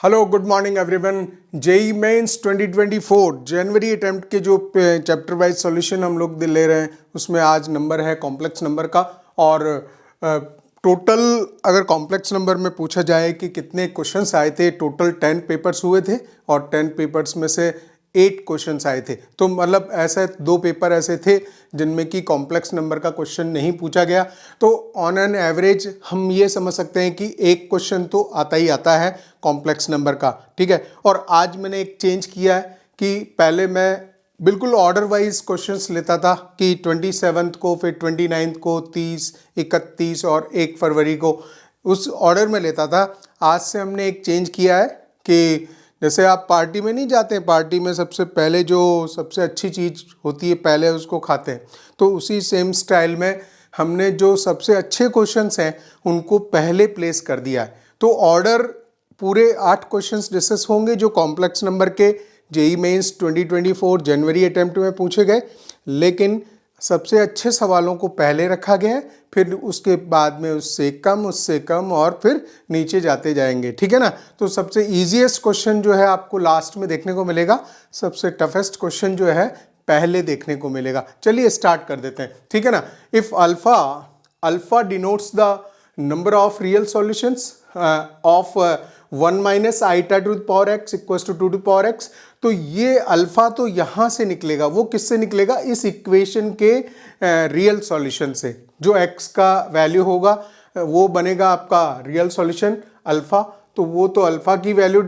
Hello good morning everyone. JEE mains 2024 जनवरी attempt के जो chapter wise solution हम लोग ले रहे हैं उसमें आज नंबर है कॉम्प्लेक्स नंबर का। और टोटल अगर कॉम्प्लेक्स नंबर में पूछा जाए कि कितने क्वेश्चंस आए थे, टोटल 10 पेपर्स हुए थे और 10 पेपर्स में से 8 क्वेश्चंस आए थे। तो मतलब ऐसे 2 पेपर ऐसे थे जिनमें कि कॉम्प्लेक्स नंबर का क्वेश्चन नहीं पूछा गया। तो ऑन एन एवरेज हम ये समझ सकते हैं कि एक क्वेश्चन तो आता ही आता है कॉम्प्लेक्स नंबर का, ठीक है। और आज मैंने एक चेंज किया है कि पहले मैं बिल्कुल ऑर्डर वाइज क्वेश्चंस लेता था कि 27 को, फिर 29 को, 30, 31 और 1 फरवरी को, उस ऑर्डर में लेता था। आज से हमने एक चेंज किया है कि जैसे आप पार्टी में नहीं जाते हैं, पार्टी में सबसे पहले जो सबसे अच्छी चीज़ होती है पहले उसको खाते हैं, तो उसी सेम स्टाइल में हमने जो सबसे अच्छे क्वेश्चंस हैं उनको पहले प्लेस कर दिया है। तो ऑर्डर पूरे 8 क्वेश्चंस डिस्कस होंगे जो कॉम्प्लेक्स नंबर के जेई मेंस 2024 जनवरी अटेम्प्ट में पूछे गए, लेकिन सबसे अच्छे सवालों को पहले रखा गया है, फिर उसके बाद में उससे कम और फिर नीचे जाते जाएंगे, ठीक है ना। तो सबसे ईजीएस्ट क्वेश्चन जो है आपको लास्ट में देखने को मिलेगा, सबसे टफेस्ट क्वेश्चन जो है पहले देखने को मिलेगा। चलिए स्टार्ट कर देते हैं, ठीक है ना। If alpha denotes the number of real solutions of 1 minus iota to the power x equals to 2 to power x, तो ये अल्फा तो यहाँ से निकलेगा, वो किससे निकलेगा, इस इक्वेशन के रियल सॉल्यूशन से। जो एक्स का वैल्यू होगा वो बनेगा आपका रियल सॉल्यूशन अल्फा, तो वो तो अल्फा की वैल्यू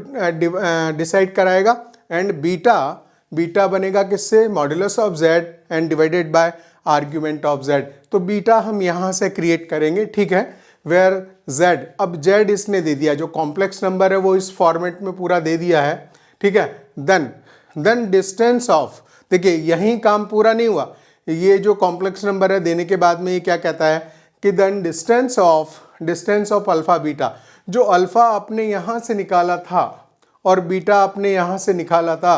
डिसाइड कराएगा। एंड बीटा बनेगा किससे, modulus of Z and divided by argument of z. तो बीटा हम यहाँ से क्रिएट करेंगे, ठीक है। वेयर जेड, अब जेड इसने दे दिया, जो कॉम्प्लेक्स नंबर है वो इस फॉर्मेट में पूरा दे दिया है, ठीक है। देन डिस्टेंस ऑफ, देखिए यहीं काम पूरा नहीं हुआ, ये जो कॉम्प्लेक्स नंबर है देने के बाद में ये क्या कहता है कि then distance of alpha beta, जो अल्फा आपने यहाँ से निकाला था और बीटा आपने यहाँ से निकाला था,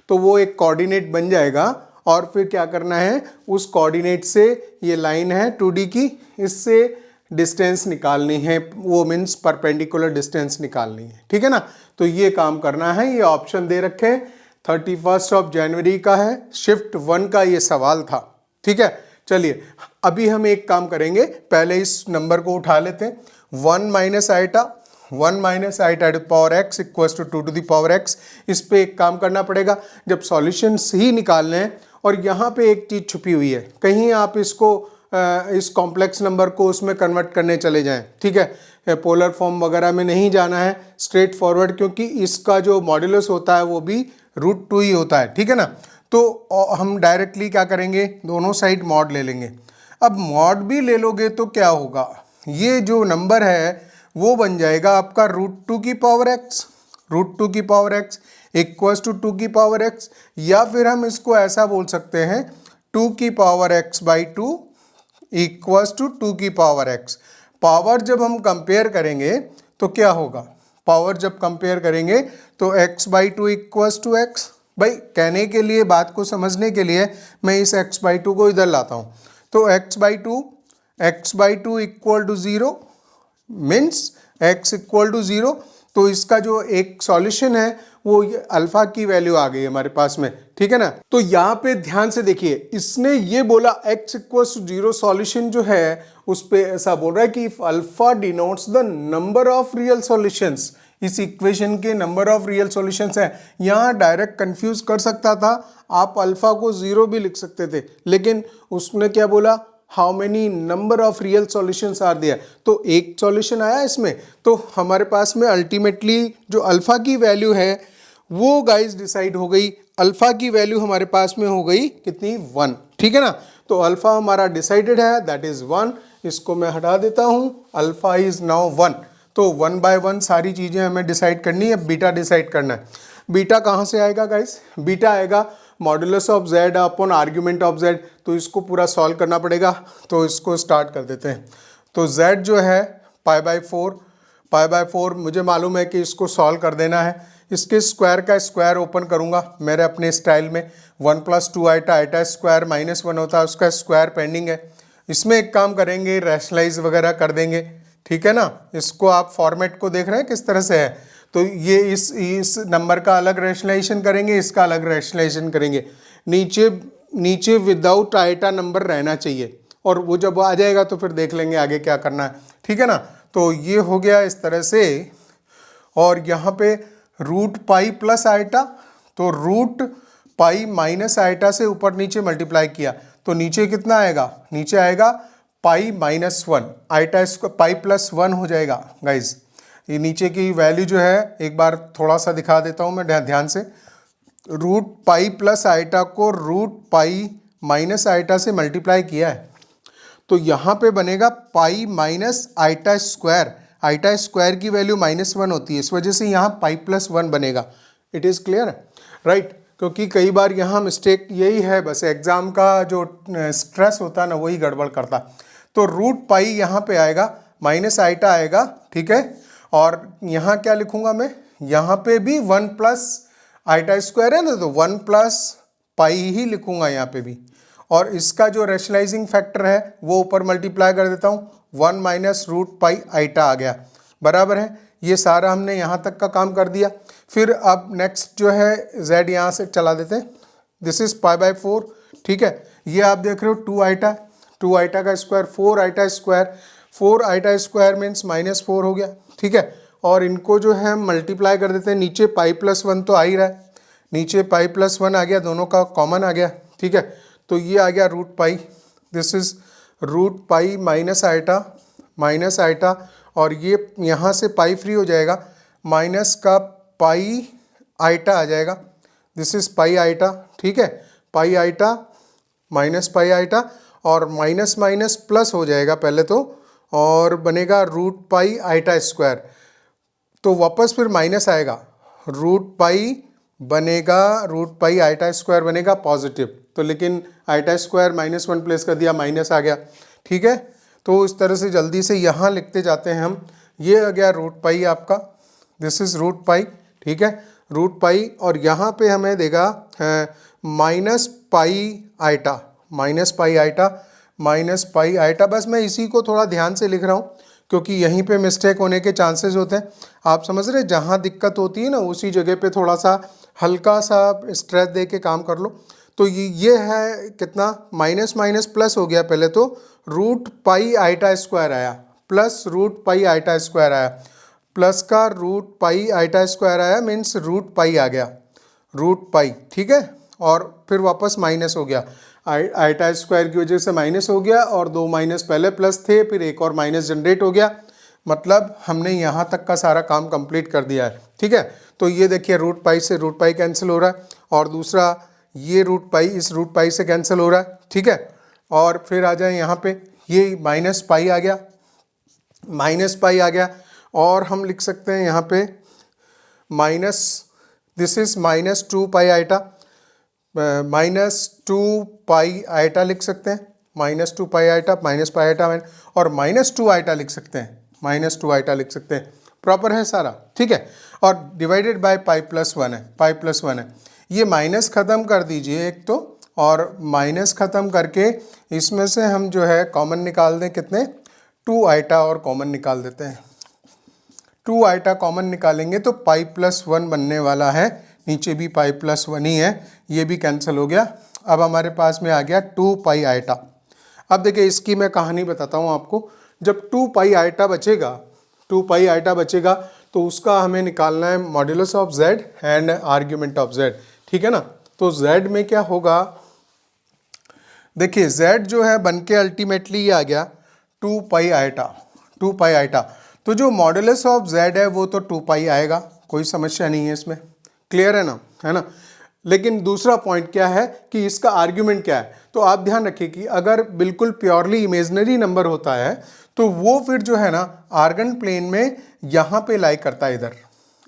तो वो एक कोऑर्डिनेट बन जाएगा। और फिर क्या करना है, उस कोऑर्डिनेट से ये लाइन है 2D की, इससे डिस्टेंस निकालनी है, वो मीन्स परपेंडिकुलर डिस्टेंस निकालनी है, ठीक है ना। तो ये काम करना है, ये ऑप्शन दे रखे हैं। 31 ऑफ जनवरी का है, शिफ्ट 1 का ये सवाल था, ठीक है। चलिए अभी हम एक काम करेंगे, पहले इस नंबर को उठा लेते हैं। 1 minus iota to power x equals to 2 to the power x. इस पे एक काम करना पड़ेगा, जब सॉल्यूशन ही निकालने हैं। और यहाँ पे एक चीज़ छुपी हुई है, कहीं आप इसको इस कॉम्प्लेक्स नंबर को उसमें कन्वर्ट करने चले जाएं, ठीक है। पोलर फॉर्म वगैरह में नहीं जाना है, स्ट्रेट फॉरवर्ड, क्योंकि इसका जो मॉड्यूलस होता है वो भी √2 ही होता है, ठीक है ना। तो हम डायरेक्टली क्या करेंगे, दोनों साइड मॉड ले लेंगे। अब मॉड भी ले लोगे तो क्या होगा, ये जो नंबर है वो बन जाएगा आपका √2 की पावर एक्स इक्वल्स टू 2 की पावर एक्स, या फिर हम इसको ऐसा बोल सकते हैं 2 की power x by 2 equals to 2 की पावर एक्स। पावर जब हम कंपेयर करेंगे तो क्या होगा, पावर जब कंपेयर करेंगे तो x by 2 equals to x. भाई कहने के लिए, बात को समझने के लिए मैं इस x बाई 2 को इधर लाता हूँ, तो x by 2 equal to 0 means x equal to 0। तो इसका जो एक सॉल्यूशन है वो अल्फा की वैल्यू आ गई हमारे पास में, ठीक है ना। तो यहाँ पे ध्यान से देखिए, इसने ये बोला x इक्वल्स टू 0, सॉल्यूशन जो है उस पे ऐसा बोल रहा है कि if alpha denotes the number of real solutions, इस इक्वेशन के नंबर ऑफ रियल सॉल्यूशंस है। यहाँ डायरेक्ट कंफ्यूज कर सकता था, आप अल्फा को 0 भी लिख सकते थे, लेकिन उसने क्या बोला, how many number of real solutions are there. तो एक सॉल्यूशन आया इसमें, तो हमारे पास में अल्टीमेटली जो अल्फा की वैल्यू है वो गाइस डिसाइड हो गई। अल्फा की वैल्यू हमारे पास में हो गई कितनी, 1, ठीक है ना। तो अल्फा हमारा डिसाइडेड है, दैट इज 1। इसको मैं हटा देता हूँ, अल्फा इज नाउ 1। तो 1 बाय 1 सारी चीज़ें हमें डिसाइड करनी है, बीटा डिसाइड करना है। बीटा कहाँ से आएगा गाइस, बीटा आएगा modulus of Z upon argument of z. तो इसको पूरा सॉल्व करना पड़ेगा, तो इसको स्टार्ट कर देते हैं। तो जेड जो है पाई बाई 4 मुझे मालूम है कि इसको सॉल्व कर देना है। इसके स्क्वायर का स्क्वायर ओपन करूंगा मेरे अपने स्टाइल में, 1 + 2 आइटा स्क्वायर -1 होता है, उसका स्क्वायर पेंडिंग है। इसमें एक काम करेंगे, रैशनलाइज वगैरह कर देंगे, ठीक है ना। इसको आप फॉर्मेट को देख रहे हैं किस तरह से है। तो ये इस नंबर का अलग रैशनलाइजेशन करेंगे, इसका अलग रैशनलाइजेशन करेंगे। नीचे विदाउट आइटा नंबर रहना चाहिए, और वो जब आ जाएगा तो फिर देख लेंगे आगे क्या करना है, ठीक है ना। तो ये हो गया इस तरह से। और यहाँ पे रूट पाई प्लस आइटा, तो रूट पाई माइनस आइटा से ऊपर नीचे मल्टीप्लाई किया तो नीचे कितना आएगा, नीचे आएगा pi minus one, iota square pi plus one हो जाएगा गाइज। ये नीचे की वैल्यू जो है एक बार थोड़ा सा दिखा देता हूँ मैं ध्यान से। रूट पाई प्लस आइटा को रूट पाई माइनस आइटा से मल्टीप्लाई किया है तो यहाँ पे बनेगा pi minus iota square. Iota square की वैल्यू माइनस वन होती है, इस वजह से यहाँ पाई प्लस वन बनेगा। It is clear, right. क्योंकि कई बार यहाँ मिस्टेक यही है, बस एग्जाम का जो स्ट्रेस होता है ना वही गड़बड़ करता। तो रूट पाई यहाँ पे आएगा, माइनस आइटा आएगा, ठीक है। और यहाँ क्या लिखूंगा मैं, यहाँ पे भी वन प्लस आइटा स्क्वायर है ना, तो वन प्लस पाई ही लिखूंगा यहाँ पे भी। और इसका जो रैशनलाइजिंग फैक्टर है वो ऊपर मल्टीप्लाई कर देता हूँ, one minus root pi iota आ गया, बराबर है। ये सारा हमने यहाँ तक का काम कर दिया। फिर अब नेक्स्ट जो है z यहाँ से चला देते हैं, this is pi by four, ठीक है। ये आप देख रहे हो टू आइटा का square, four iota square means minus four हो गया, ठीक है। और इनको जो है मल्टीप्लाई कर देते हैं, नीचे पाई प्लस वन तो आ ही रहा है, नीचे पाई प्लस वन आ गया, दोनों का कॉमन आ गया, ठीक है। तो ये आ गया root pi, this is root pi minus iota, और ये यहाँ से पाई फ्री हो जाएगा, माइनस का पाई आइटा आ जाएगा, दिस इज पाई आइटा, ठीक है। पाई आइटा माइनस पाई आइटा, और माइनस माइनस प्लस हो जाएगा पहले तो, और बनेगा रूट पाई आइटा स्क्वायर। तो वापस फिर माइनस आएगा, रूट पाई बनेगा, रूट पाई आइटा स्क्वायर बनेगा पॉजिटिव, तो लेकिन iota square minus one place कर दिया, माइनस आ गया, ठीक है। तो इस तरह से जल्दी से यहाँ लिखते जाते हैं हम। ये आ गया रूट पाई आपका, दिस इज रूट पाई, ठीक है, रूट पाई। और यहाँ पे हमें देगा minus pi iota, minus pi iota. बस मैं इसी को थोड़ा ध्यान से लिख रहा हूँ क्योंकि यहीं पे मिस्टेक होने के चांसेस होते हैं। आप समझ रहे, जहाँ दिक्कत होती है ना उसी जगह पे थोड़ा सा हल्का सा स्ट्रेस दे के काम कर लो। तो ये है कितना, माइनस माइनस प्लस हो गया, पहले तो रूट पाई आइटा स्क्वायर आया, plus root pi iota square आया, प्लस का रूट पाई आइटा स्क्वायर आया, मीन्स रूट पाई आ गया, रूट पाई, ठीक है। और फिर वापस माइनस हो गया, आइटा स्क्वायर की वजह से माइनस हो गया, और दो माइनस पहले प्लस थे, फिर एक और माइनस जनरेट हो गया। मतलब हमने यहाँ तक का सारा काम कंप्लीट कर दिया है, ठीक है। तो ये देखिए रूट पाई से रूट पाई कैंसिल हो रहा है, और दूसरा ये रूट पाई इस रूट पाई से कैंसिल हो रहा है, ठीक है। और फिर आ जाए यहाँ पे, ये माइनस पाई आ गया, और हम लिख सकते हैं यहाँ पे minus, this is minus two pi iota, minus two pi iota लिख सकते हैं, minus two pi iota, minus pi iota, और माइनस टू आइटा लिख सकते हैं, माइनस टू आइटा लिख सकते हैं, प्रॉपर है सारा, ठीक है। और divided by pi plus one है, ये माइनस ख़त्म कर दीजिए एक तो, और माइनस ख़त्म करके इसमें से हम जो है कॉमन निकाल दें, कितने, टू आइटा और कॉमन निकाल देते हैं। टू आइटा कॉमन निकालेंगे तो पाई प्लस वन बनने वाला है, नीचे भी पाई प्लस वन ही है, ये भी कैंसिल हो गया। अब हमारे पास में आ गया टू पाई आइटा। अब देखिए इसकी मैं कहानी बताता हूँ आपको। जब टू पाई आइटा बचेगा तो उसका हमें निकालना है modulus of Z and argument of Z, ठीक है ना। तो जेड में क्या होगा, देखिए जेड जो है बन के अल्टीमेटली ये आ गया टू पाई आइटा। तो जो मॉड्यूलस ऑफ जेड है वो तो टू पाई आएगा, कोई समस्या नहीं है इसमें, क्लियर है ना। लेकिन दूसरा पॉइंट क्या है कि इसका आर्ग्यूमेंट क्या है। तो आप ध्यान रखिए कि अगर बिल्कुल प्योरली इमेजिनरी नंबर होता है तो वो फिर जो है ना आर्गन प्लेन में यहाँ पे लाई करता है, इधर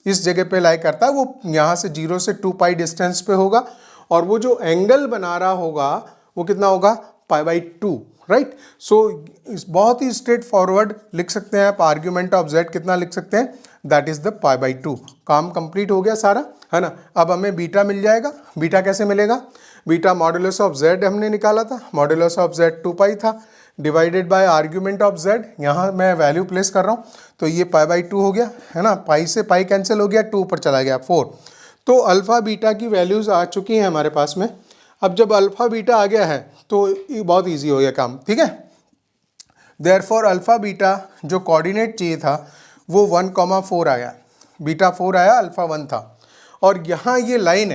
इस जगह पे लाई करता है, वो यहाँ से 0 से 2 पाई डिस्टेंस पे होगा, और वो जो एंगल बना रहा होगा वो कितना होगा, पाई बाई टू, राइट। सो बहुत ही स्ट्रेट फॉरवर्ड लिख सकते हैं आप, आर्ग्यूमेंट ऑफ जेड कितना लिख सकते हैं, that is the pi by two. काम कंप्लीट हो गया सारा, है ना। अब हमें बीटा मिल जाएगा। बीटा कैसे मिलेगा, बीटा मॉड्यूलस ऑफ जेड हमने निकाला था, मॉड्यूलस ऑफ जेड टू पाई था, divided by argument of z, यहाँ मैं वैल्यू प्लेस कर रहा हूँ, तो ये पाई बाई 2 हो गया है ना, पाई से पाई कैंसिल हो गया, 2 ऊपर चला गया 4। तो अल्फ़ा बीटा की वैल्यूज़ आ चुकी हैं हमारे पास में। अब जब अल्फ़ा बीटा आ गया है तो ये बहुत ईजी हो गया काम, ठीक है। देयरफॉर अल्फ़ा बीटा जो कोऑर्डिनेट चाहिए था वो 1,4 आया, बीटा 4 आया, अल्फ़ा 1 था। और यहाँ ये लाइन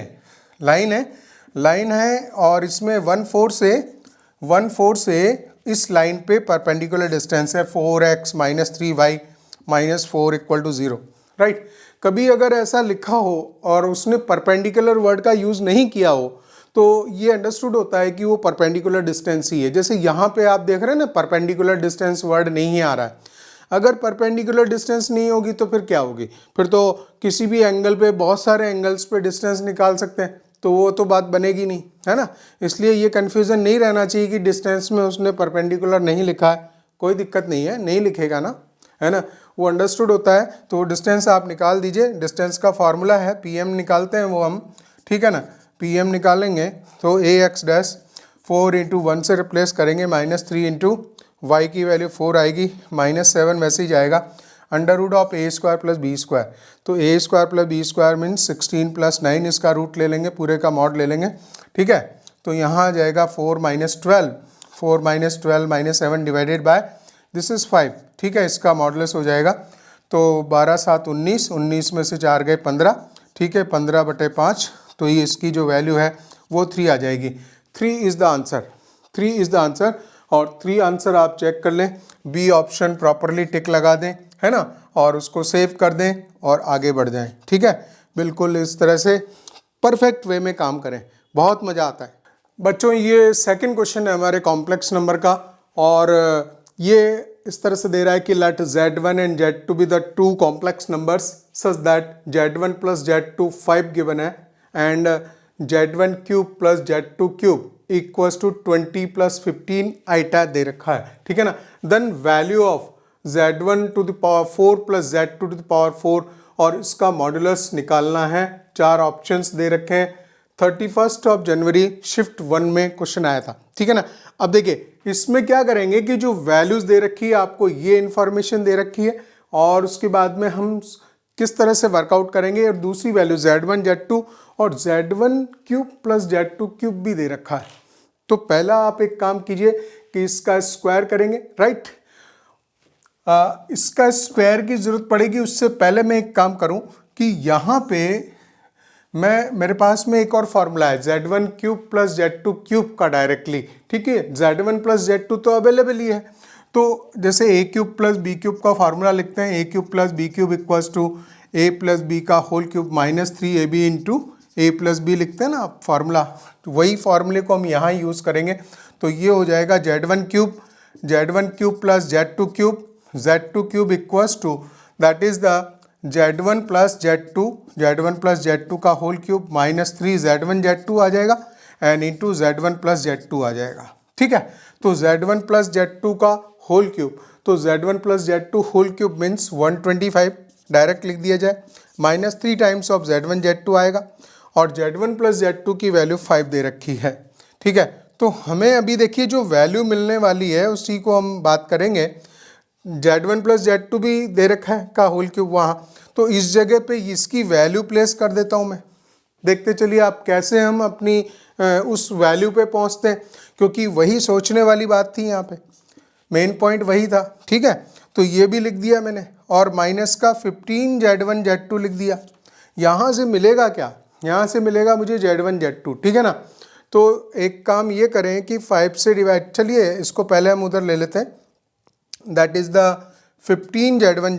है और इसमें 1,4 से इस लाइन पे परपेंडिकुलर डिस्टेंस है 4x - 3y - 4 = 0, राइट। कभी अगर ऐसा लिखा हो और उसने परपेंडिकुलर वर्ड का यूज़ नहीं किया हो तो ये अंडरस्टूड होता है कि वो परपेंडिकुलर डिस्टेंस ही है। जैसे यहाँ पे आप देख रहे हैं ना, परपेंडिकुलर डिस्टेंस वर्ड नहीं आ रहा है। अगर परपेंडिकुलर डिस्टेंस नहीं होगी तो फिर क्या होगी, फिर तो किसी भी एंगल पे बहुत सारे एंगल्स पे डिस्टेंस निकाल सकते हैं, तो वो तो बात बनेगी नहीं, है ना। इसलिए ये कन्फ्यूज़न नहीं रहना चाहिए कि डिस्टेंस में उसने परपेंडिकुलर नहीं लिखा है। कोई दिक्कत नहीं है, नहीं लिखेगा ना, है ना, वो अंडरस्टूड होता है। तो डिस्टेंस आप निकाल दीजिए, डिस्टेंस का फॉर्मूला है pm निकालते हैं वो हम, ठीक है ना। pm निकालेंगे तो ax डैश 4 × 1 से रिप्लेस करेंगे, -3 × y की वैल्यू 4 आएगी, -7 वैसे ही जाएगा, √a² + b²। तो a² + b² मीन्स 16 + 9, इसका रूट ले लेंगे, पूरे का मॉड ले लेंगे, ठीक है। तो यहाँ आ जाएगा 4 - 12 - 7 डिवाइडेड बाय दिस इज़ 5, ठीक है, इसका मॉडुलस हो जाएगा। तो 12 × 7 = 19, 19 में से 4 गए 15, ठीक है, 15/5, तो ये इसकी जो वैल्यू है वो 3 आ जाएगी। 3 is the answer, 3 is the answer. और 3 आंसर आप चेक कर लें, बी ऑप्शन प्रॉपरली टिक लगा दें, है ना, और उसको सेव कर दें और आगे बढ़ जाएं, ठीक है। बिल्कुल इस तरह से परफेक्ट वे में काम करें, बहुत मज़ा आता है बच्चों। ये सेकंड क्वेश्चन है हमारे कॉम्प्लेक्स नंबर का, और ये इस तरह से दे रहा है कि let z1 and z2 be the two complex numbers such that z1 + z2 5 given है and z1 cube + z2 cube equals to 20 + 15 iota दे रखा है, ठीक है ना। Then value of z1 to the power 4 + z2 to the power 4, और इसका modulus निकालना है। 4 ऑप्शंस दे रखे हैं। 31 जनवरी शिफ्ट 1 में क्वेश्चन आया था, ठीक है ना। अब देखिए इसमें क्या करेंगे कि जो वैल्यूज दे रखी है आपको, ये इंफॉर्मेशन दे रखी है, और उसके बाद में हम किस तरह से वर्कआउट करेंगे, और दूसरी वैल्यू z1 z2 और z1 क्यूब + z2 क्यूब भी दे रखा है। तो पहला आप एक काम कीजिए कि इसका स्क्वायर करेंगे, राइट। इसका स्क्वायर की जरूरत पड़ेगी, उससे पहले मैं एक काम करूं कि यहाँ पे मेरे पास में एक और फॉर्मूला है z1 क्यूब + z2 क्यूब का डायरेक्टली, ठीक है। z1 + z2 तो अवेलेबल ही है, तो जैसे a³ + b³ का फार्मूला लिखते हैं, a³ + b³ equals to a + b का whole cube -3ab × a + b लिखते हैं ना आप फार्मूला, तो वही फार्मूले को हम यहाँ यूज़ करेंगे। तो ये हो जाएगा z1 cube + z2 cube equals to that is the z1 + z2 का होल क्यूब -3 z1 z2 आ जाएगा एंड इंटू z1 + z2 आ जाएगा, ठीक है। तो z1 + z2 का होल क्यूब, तो z1 + z2 whole cube means 125, direct लिख दिया जाए, -3 टाइम्स ऑफ z1 z2 आएगा, और z1 + z2 की वैल्यू 5 दे रखी है, ठीक है। तो हमें अभी देखिए जो वैल्यू मिलने वाली है उसी को हम बात करेंगे। z1 + z2 भी दे रखा है का होल क्यूब वहाँ, तो इस जगह पे इसकी वैल्यू प्लेस कर देता हूँ मैं। देखते चलिए आप कैसे हम अपनी उस वैल्यू पे पहुँचते हैं, क्योंकि वही सोचने वाली बात थी, यहाँ पे मेन पॉइंट वही था, ठीक है। तो ये भी लिख दिया मैंने, और माइनस का 15 z1 z2 लिख दिया। यहाँ से मिलेगा क्या, यहाँ से मिलेगा मुझे z1 z2, ठीक है ना। तो एक काम ये करें कि 5 से डिवाइड, चलिए इसको पहले हम उधर ले लेते हैं, that is the 15 z1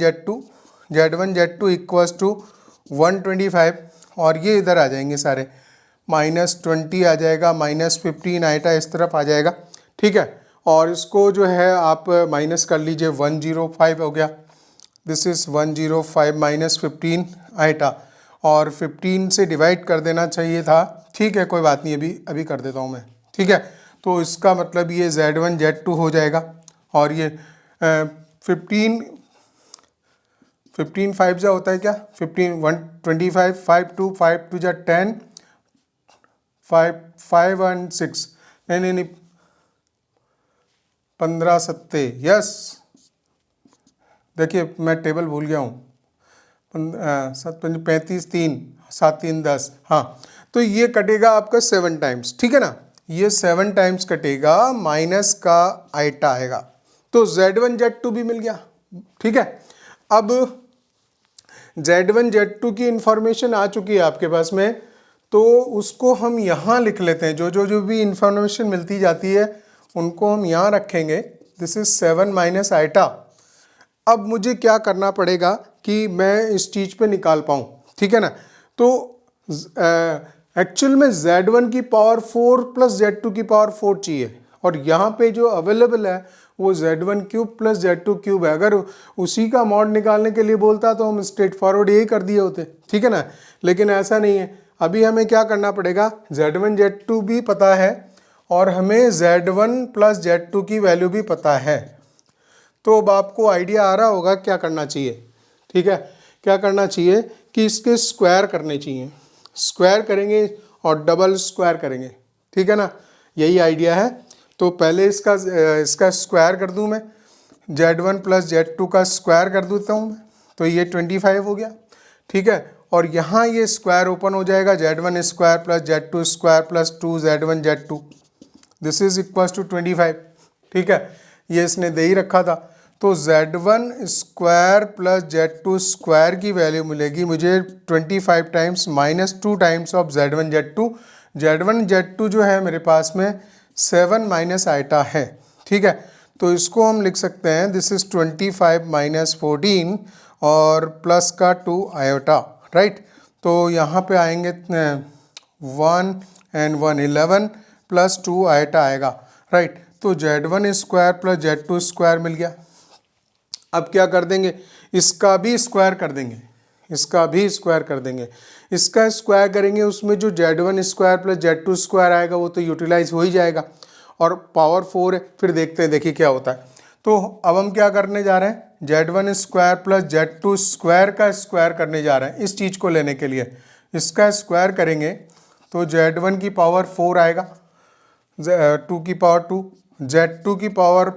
z2 equals to 125, और ये इधर आ जाएंगे सारे, -20 आ जाएगा, -15 आइटा इस तरफ आ जाएगा, ठीक है। और इसको जो है आप माइनस कर लीजिए, 105 हो गया, दिस इज़ 105 -15 आइटा, और 15 से डिवाइड कर देना चाहिए था, ठीक है, कोई बात नहीं, अभी कर देता हूँ मैं, ठीक है। तो इसका मतलब ये z1 z2 हो जाएगा, और ये 15 5 जा होता है क्या, 15 125 5 2 5 2 जा 10 5 5 1 6, नहीं, 15 सत्ते, यस। देखिए मैं टेबल भूल गया हूँ, 35 3 7 3 10, हाँ। तो ये कटेगा आपका 7 टाइम्स, ठीक है ना। ये 7 टाइम्स कटेगा, माइनस का आइटा आएगा, तो Z1 Z2 भी मिल गया, ठीक है। अब Z1 Z2 की इंफॉर्मेशन आ चुकी है आपके पास में, तो उसको हम यहाँ लिख लेते हैं। जो भी इंफॉर्मेशन मिलती जाती है उनको हम यहाँ रखेंगे। This is 7 minus iota. अब मुझे क्या करना पड़ेगा कि मैं इस चीज़ पे निकाल पाऊँ, ठीक है ना। तो एक्चुअल में Z1 की पावर 4 प्लस Z2 की पावर 4 चाहिए, और यहाँ पे जो अवेलेबल है वो Z1 cube plus Z2 cube है। अगर उसी का मॉड निकालने के लिए बोलता तो हम स्ट्रेट फॉरवर्ड यही कर दिए होते, ठीक है ना। लेकिन ऐसा नहीं है, अभी हमें क्या करना पड़ेगा, Z1 Z2 भी पता है और हमें Z1 प्लस Z2 की वैल्यू भी पता है। तो अब आपको आइडिया आ रहा होगा क्या करना चाहिए, ठीक है। क्या करना चाहिए कि इसके स्क्वायर करने चाहिए, स्क्वायर करेंगे और डबल स्क्वायर करेंगे, ठीक है ना, यही आइडिया है। तो पहले इसका स्क्वायर कर दूं मैं, Z1 प्लस Z2 का स्क्वायर कर देता हूं मैं, तो ये 25 हो गया, ठीक है। और यहाँ ये स्क्वायर ओपन हो जाएगा, Z1 square plus Z2 square plus 2 Z1 Z2, this is equal to 25, ठीक है। ये इसने दे ही रखा था, तो Z1 square plus Z2 square की वैल्यू मिलेगी मुझे 25 times minus 2 times of Z1 Z2। Z1 Z2 जो है मेरे पास में 7 माइनस आइटा है, ठीक है। तो इसको हम लिख सकते हैं, दिस इज 25 माइनस 14 और प्लस का 2 आयोटा, राइट। तो यहाँ पे आएंगे 1 एंड 1 11 प्लस 2 आइटा आएगा, राइट। तो Z1 square plus Z2 square मिल गया। अब क्या कर देंगे, इसका भी स्क्वायर कर देंगे, इसका भी स्क्वायर कर देंगे। इसका स्क्वायर करेंगे, उसमें जो Z1 square plus Z2 square आएगा वो तो यूटिलाइज हो ही जाएगा, और पावर 4 है, फिर देखते हैं देखिए क्या होता है। तो अब हम क्या करने जा रहे हैं, Z1 square plus Z2 square का स्क्वायर करने जा रहे हैं इस चीज़ को लेने के लिए। इसका स्क्वायर करेंगे तो Z1 की पावर 4 आएगा, 2 की पावर 2, Z2 की पावर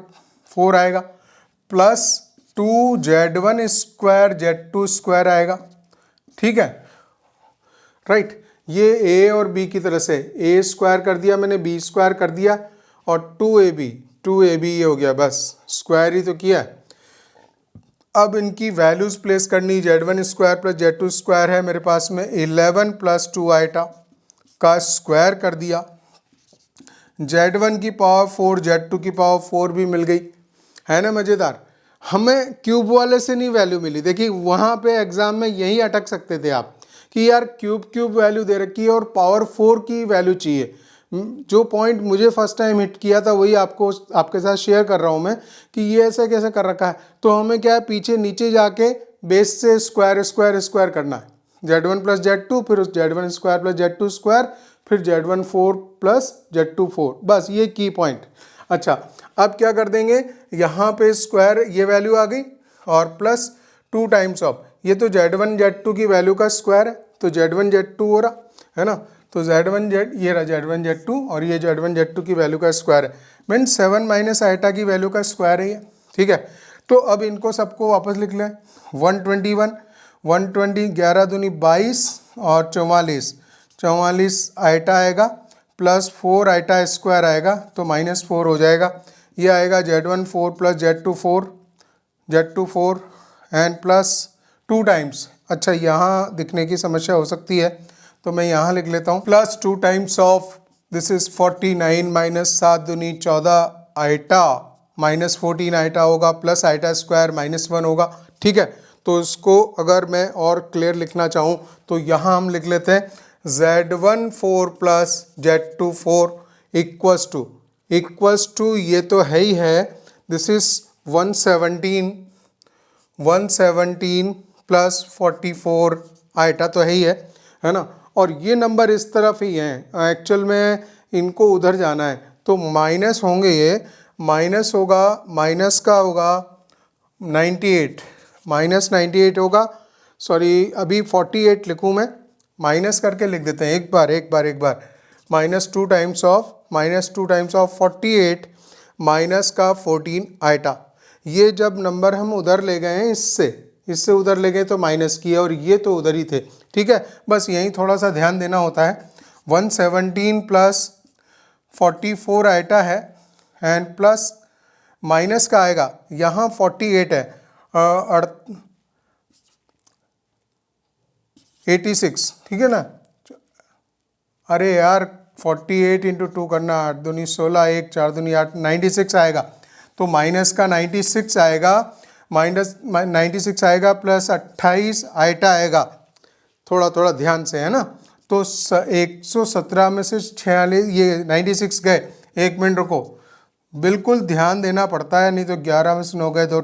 4 आएगा, plus 2 Z1 square Z2 square आएगा, ठीक है, राइट। ये A और B की तरह से A स्क्वायर कर दिया मैंने, B स्क्वायर कर दिया, और 2AB ये हो गया, बस स्क्वायर ही तो किया। अब इनकी वैल्यूज प्लेस करनी, Z1 square plus Z2 square है मेरे पास में 11 प्लस 2 आइटा का स्क्वायर कर दिया। Z1 की पावर 4 Z2 की पावर 4 भी मिल गई, है ना मज़ेदार। हमें क्यूब वाले से नहीं वैल्यू मिली, देखिए वहाँ पे एग्जाम में यही अटक सकते थे आप कि यार क्यूब वैल्यू दे रखी है और पावर 4 की वैल्यू चाहिए। जो पॉइंट मुझे फर्स्ट टाइम हिट किया था वही आपके साथ शेयर कर रहा हूँ मैं कि ये ऐसे कैसे कर रखा है। तो हमें क्या है, पीछे नीचे जाके बेस से स्क्वायर करना है, Z1 प्लस Z2, फिर Z1 square plus Z2 square, फिर Z1 4 प्लस Z2 4, बस ये की पॉइंट। अच्छा अब क्या कर देंगे, यहाँ पे स्क्वायर ये वैल्यू आ गई और प्लस 2 टाइम्स ऑफ, ये तो Z1 Z2 की वैल्यू का स्क्वायर है, तो Z1 Z2 हो रहा है ना। तो ये रहा Z1 Z2 और ये Z1 Z2 की वैल्यू का स्क्वायर है, मीन 7 माइनस आइटा की वैल्यू का स्क्वायर है ये, ठीक है। तो अब इनको सबको वापस लिख लें, 121 120 11 दूनी 22 और 44 आइटा आएगा, प्लस 4 आइटा स्क्वायर आएगा, तो -4 हो जाएगा। ये आएगा Z1 4 plus Z2 4 and plus 2 times. अच्छा यहाँ दिखने की समस्या हो सकती है, तो मैं यहाँ लिख लेता हूँ, plus 2 times of this is 49 minus 7 दूनी 14 आइटा माइनस 14 आइटा होगा, प्लस आइटा स्क्वायर -1 होगा, ठीक है। तो इसको अगर मैं और क्लियर लिखना चाहूँ तो यहाँ हम लिख लेते हैं Z1 4 plus Z2 4 equals to ये तो है ही है, दिस इज 117 प्लस 44 आइटा तो है ना। और ये नंबर इस तरफ ही हैं, एक्चुअल में इनको उधर जाना है, तो माइनस होंगे, ये माइनस होगा, माइनस का होगा 98, -98 होगा, सॉरी अभी 48 लिखूँ मैं, माइनस करके लिख देते हैं एक बार -2 टाइम्स ऑफ 48 माइनस का 14 आइटा। ये जब नंबर हम उधर ले गए हैं इससे उधर ले गए तो माइनस किया और ये तो उधर ही थे, ठीक है। बस यही थोड़ा सा ध्यान देना होता है। 117 प्लस 44 आइटा है एंड प्लस माइनस का आएगा यहाँ 48 है 86, ठीक है ना। अरे यार 48 इंटू 2 करना, 8 दूनी 16, 1 4 दूनी 8, 96 आएगा। तो माइनस का 96 आएगा, माइनस 96 आएगा प्लस 28 आइटा आएगा। थोड़ा थोड़ा ध्यान से, है ना। तो 117 में से 46 ये 96 गए। 1 मिनट रुको, बिल्कुल ध्यान देना पड़ता है, नहीं तो 11 में से 9 गए तो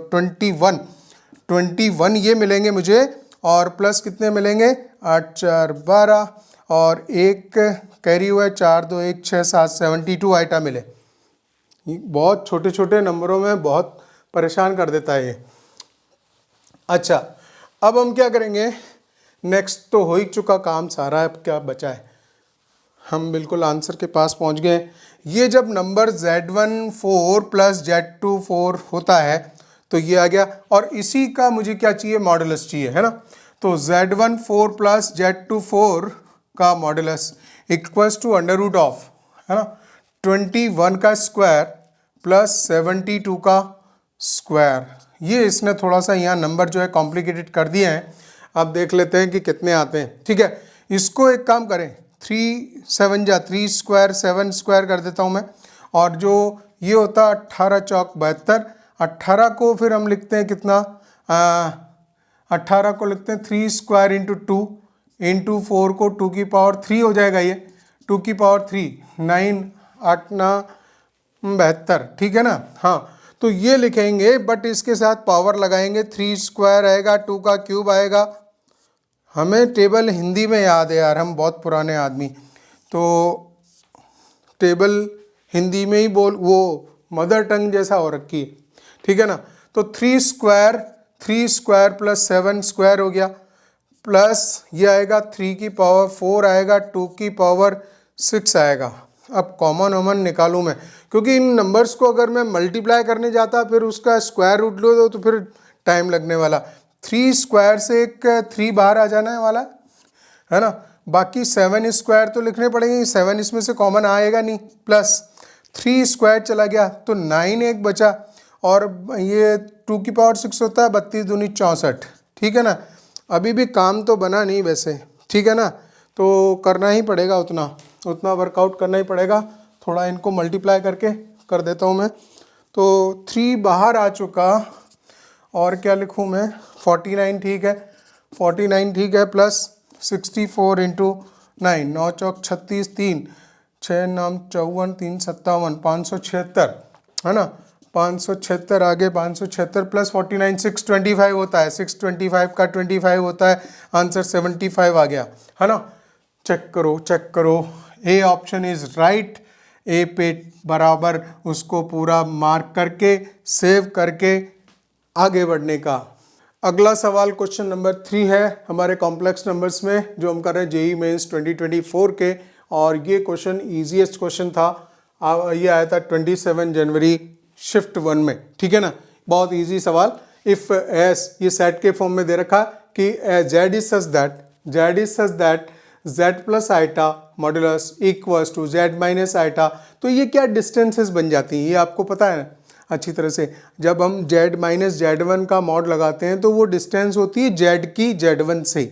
21 ये मिलेंगे मुझे। और प्लस कितने मिलेंगे, 8 4 12 और एक कैरी हुआ है 4 2 1 6 7 72 आइटा मिले। बहुत छोटे छोटे नंबरों में बहुत परेशान कर देता है ये। अच्छा, अब हम क्या करेंगे, नेक्स्ट तो हो ही चुका काम सारा, अब क्या बचा है, हम बिल्कुल आंसर के पास पहुंच गए। ये जब नंबर Z14 प्लस Z24 होता है तो ये आ गया, और इसी का मुझे क्या चाहिए, मॉडुलस चाहिए, है ना। तो Z14 प्लस Z24 का modulus equals to under root of, है ना, 21 का स्क्वायर प्लस 72 का स्क्वायर। ये इसने थोड़ा सा यहाँ नंबर जो है कॉम्प्लिकेटेड कर दिए हैं। अब देख लेते हैं कि कितने आते हैं, ठीक है। इसको एक काम करें, 3 7 जा 3 स्क्वायर 7 स्क्वायर कर देता हूँ मैं, और जो ये होता 18 चौक 72, 18 को फिर हम लिखते हैं कितना, 18 को लिखते हैं 3 स्क्वायर इंटू 2 इंटू 4 को 2 की पावर 3 हो जाएगा, ये 2 की पावर 3 9 8 9 72, ठीक है ना। हाँ, तो ये लिखेंगे, बट इसके साथ पावर लगाएंगे, 3 स्क्वायर आएगा 2 का क्यूब आएगा। हमें टेबल हिंदी में याद है यार, हम बहुत पुराने आदमी, तो टेबल हिंदी में ही बोल, वो मदर टंग जैसा हो रखी है, ठीक है ना। तो 3 स्क्वायर प्लस 7 स्क्वायर हो गया, प्लस ये आएगा 3 की पावर 4 आएगा, 2 की पावर 6 आएगा। अब कॉमन निकालूं मैं, क्योंकि इन नंबर्स को अगर मैं मल्टीप्लाई करने जाता फिर उसका स्क्वायर रूट लो तो फिर टाइम लगने वाला। 3 स्क्वायर से एक 3 बाहर आ जाने वाला है ना। बाकी 7 स्क्वायर तो लिखने पड़ेंगे, 7 इसमें से कॉमन आएगा नहीं, प्लस 3 स्क्वायर चला गया तो 9 एक बचा, और ये 2 की पावर 6 होता है, 32 दूनी 64, ठीक है ना। अभी भी काम तो बना नहीं वैसे, ठीक है ना, तो करना ही पड़ेगा, उतना वर्कआउट करना ही पड़ेगा। थोड़ा इनको मल्टीप्लाई करके कर देता हूँ मैं। तो 3 बाहर आ चुका, और क्या लिखूँ मैं, 49, ठीक है, 49 ठीक है, प्लस 64 इंटू 9, 9 चौक 36, 3 6 नाम 54, 3 57, 576, है ना। 576 आगे 576 प्लस 49 625 होता है, 625 का 25 होता है, आंसर 75 आ गया, है ना। चेक करो, ए ऑप्शन इज राइट। ए पे बराबर उसको पूरा मार्क करके सेव करके आगे बढ़ने का। अगला सवाल क्वेश्चन नंबर 3 है हमारे कॉम्प्लेक्स नंबर्स में, जो हम कर रहे हैं जेई मेंस 2024 के, और ये क्वेश्चन ईजीएस्ट क्वेश्चन था। ये आया था 27 जनवरी शिफ्ट 1 में, ठीक है ना। बहुत इजी सवाल। इफ एस, ये सेट के फॉर्म में दे रखा कि Z is such that z plus iota modulus equals to z minus iota. तो ये क्या डिस्टेंसेस बन जाती हैं, ये आपको पता है अच्छी तरह से। जब हम z माइनस Z1 का मॉड लगाते हैं तो वो डिस्टेंस होती है z की Z1 से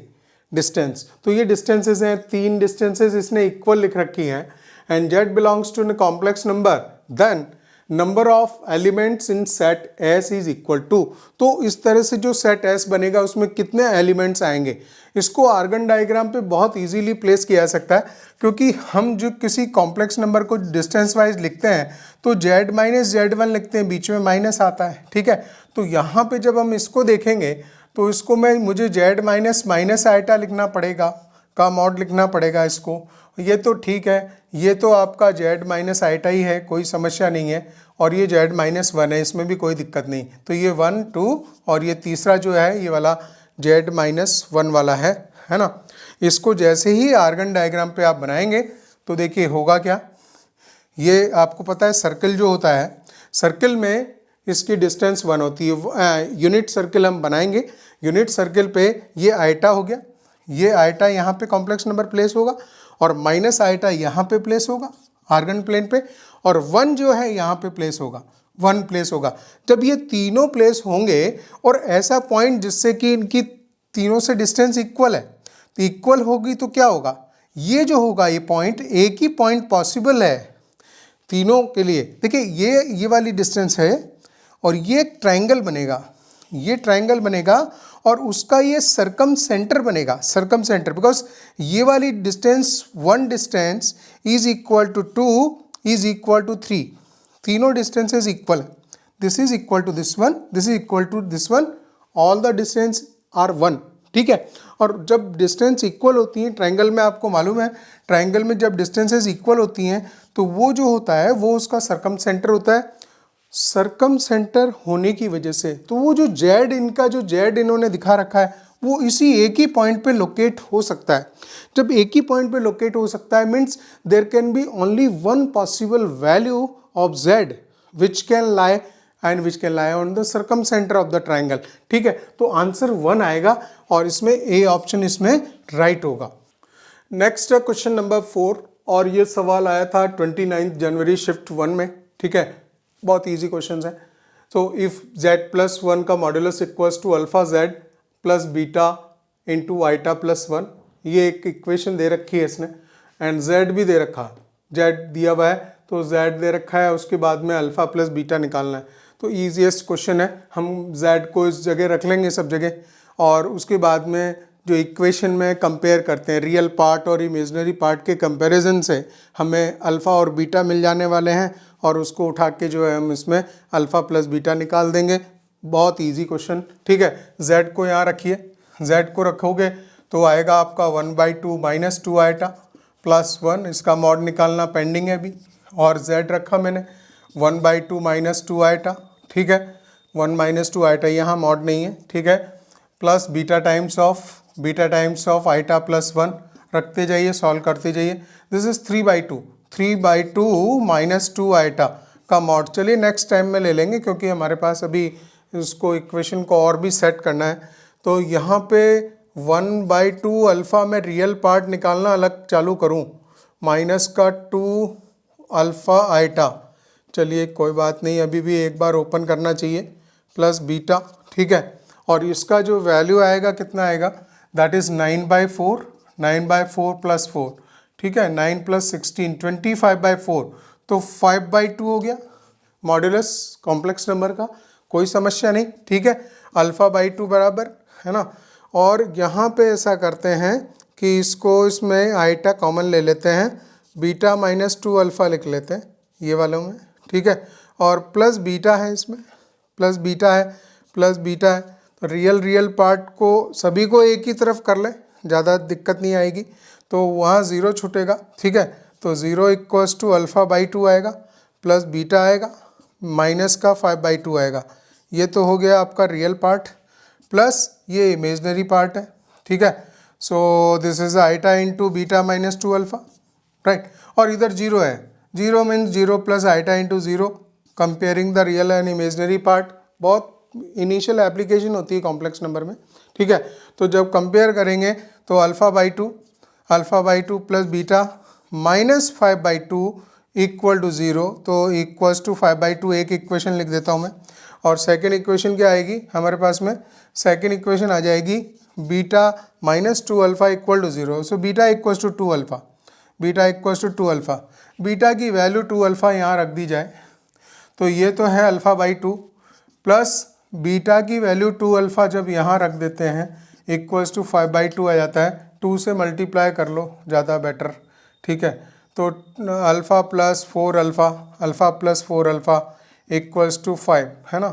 डिस्टेंस। तो ये डिस्टेंसेस हैं, 3 डिस्टेंसेस इसने इक्वल लिख रखी हैं। And z belongs to a complex number, then number of elements in set S is equal to. तो इस तरह से जो सेट S बनेगा उसमें कितने एलिमेंट्स आएंगे, इसको आर्गन डायग्राम पे बहुत इजीली प्लेस किया जा सकता है। क्योंकि हम जो किसी कॉम्प्लेक्स नंबर को डिस्टेंस वाइज लिखते हैं तो z माइनस Z1 लिखते हैं, बीच में माइनस आता है, ठीक है। तो यहाँ पे जब हम इसको देखेंगे तो इसको मुझे z माइनस माइनस आइटा लिखना पड़ेगा, का मॉड लिखना पड़ेगा इसको। ये तो ठीक है, ये तो आपका z माइनस आइटा ही है, कोई समस्या नहीं है। और ये z माइनस 1 है, इसमें भी कोई दिक्कत नहीं। तो ये 1 2 और ये तीसरा जो है ये वाला z माइनस 1 वाला है ना। इसको जैसे ही आर्गन डायग्राम पे आप बनाएंगे तो देखिए होगा क्या। ये आपको पता है सर्कल जो होता है, सर्किल में इसकी डिस्टेंस 1 होती है। यूनिट सर्किल हम बनाएंगे, यूनिट सर्किल पे ये आइटा हो गया, ये आइटा यहाँ पे कॉम्प्लेक्स नंबर प्लेस होगा और माइनस आइटा यहाँ पे प्लेस होगा आर्गन प्लेन पे, और 1 जो है यहाँ पे प्लेस होगा, 1 प्लेस होगा। जब ये तीनों प्लेस होंगे और ऐसा पॉइंट जिससे कि इनकी तीनों से डिस्टेंस इक्वल है, तो इक्वल होगी तो क्या होगा, ये जो होगा ये पॉइंट, एक ही पॉइंट पॉसिबल है तीनों के लिए। देखिए ये वाली डिस्टेंस है और ये एक ट्रायंगल बनेगा, ये ट्रायंगल बनेगा और उसका ये सर्कम सेंटर बनेगा, सर्कम सेंटर, बिकॉज ये वाली distance 1 distance is equal to 2 is equal to 3, तीनों डिस्टेंसेस इक्वल है। This is equal to this one, this is equal to this one, all the distance are 1, ठीक है। और जब distance equal होती हैं ट्रायंगल में, आपको मालूम है ट्रायंगल में जब डिस्टेंसेस इक्वल होती हैं तो वो जो होता है वो उसका सर्कम सेंटर होता है। सर्कम सेंटर होने की वजह से तो वो जो जेड, इनका जो जेड इन्होंने दिखा रखा है वो इसी एक ही पॉइंट पे लोकेट हो सकता है। जब एक ही पॉइंट पे लोकेट हो सकता है means there can be only one possible value of Z which can lie and which can lie on the circumcentre of the triangle, ठीक है। तो आंसर 1 आएगा और इसमें ए ऑप्शन इसमें राइट होगा। नेक्स्ट है क्वेश्चन नंबर 4 और ये सवाल आया था 29 जनवरी शिफ्ट 1 में, ठीक है। बहुत इजी क्वेश्चन है। सो इफ z+1 का modulus equals to alpha z plus beta into iota plus 1, ये एक इक्वेशन दे रखी है इसने, एंड z भी दे रखा, z दिया हुआ है तो z दे रखा है, उसके बाद में अल्फा प्लस बीटा निकालना है। तो ईजीएस्ट क्वेश्चन है, हम z को इस जगह रख लेंगे सब जगह, और उसके बाद में जो इक्वेशन में कंपेयर करते हैं रियल पार्ट और इमेजिनरी पार्ट के कंपैरिजन से हमें अल्फ़ा और बीटा मिल जाने वाले हैं, और उसको उठा के जो है हम इसमें अल्फ़ा प्लस बीटा निकाल देंगे। बहुत इजी क्वेश्चन, ठीक है। z को यहाँ रखिए, z को रखोगे तो आएगा आपका 1/2 माइनस 2 आइटा प्लस 1, इसका मॉड निकालना पेंडिंग है अभी, और z रखा मैंने 1/2 माइनस 2 आइटा, ठीक है। 1 माइनस 2 आइटा यहाँ मॉड नहीं है, ठीक है, plus beta times of iota plus 1 रखते जाइए, सॉल्व करते जाइए। दिस इज 3/2 माइनस 2 आइटा का मॉड। चलिए नेक्स्ट टाइम में ले लेंगे क्योंकि हमारे पास अभी इसको इक्वेशन को और भी सेट करना है। तो यहाँ पे 1/2 अल्फ़ा में रियल पार्ट निकालना अलग चालू करूँ, माइनस का 2 अल्फ़ा आइटा, चलिए कोई बात नहीं, अभी भी एक बार ओपन करना चाहिए, प्लस बीटा, ठीक है। और इसका जो वैल्यू आएगा कितना आएगा, दैट इज़ 9/4 प्लस 4, ठीक है, 9 प्लस 16 25/4, तो 5/2 हो गया मॉड्यूलस कॉम्प्लेक्स नंबर का, कोई समस्या नहीं, ठीक है। अल्फ़ा/2 बराबर है ना। और यहाँ पे ऐसा करते हैं कि इसको इसमें आइटा कॉमन ले लेते हैं, बीटा माइनस 2 अल्फ़ा लिख लेते हैं ये वालों में, ठीक है। और प्लस बीटा है, इसमें प्लस बीटा है, तो रियल पार्ट को सभी को एक ही तरफ कर ले, ज़्यादा दिक्कत नहीं आएगी, तो वहाँ 0 छूटेगा, ठीक है। तो 0 इक्वल्स टू अल्फ़ा/2 आएगा, प्लस बीटा आएगा, माइनस का 5/2 आएगा। ये तो हो गया आपका रियल पार्ट, प्लस ये इमेजनरी पार्ट है, ठीक है। So this is iota into beta minus 2 alpha, right. और इधर 0 है, 0 means 0 plus iota into 0, comparing the real and imaginary part. बहुत इनिशियल एप्लीकेशन होती है कॉम्प्लेक्स नंबर में, ठीक है। तो जब कंपेयर करेंगे तो अल्फ़ा/2 plus beta minus 5/2 equal to 0, तो इक्वल्स टू 5/2, एक इक्वेशन लिख देता हूँ मैं। और सेकेंड इक्वेशन क्या आएगी हमारे पास में, सेकेंड इक्वेशन आ जाएगी beta minus 2 alpha equal to 0, so beta equals to 2 alpha, beta की वैल्यू 2 अल्फ़ा यहाँ रख दी जाए, तो ये तो है अल्फ़ा/2 प्लस बीटा की वैल्यू 2 अल्फ़ा जब यहाँ रख देते हैं इक्वल्स टू 5/2 आ जाता है, 2 से मल्टीप्लाई कर लो ज़्यादा बेटर, ठीक है। तो alpha plus 4 alpha equals to 5 है ना।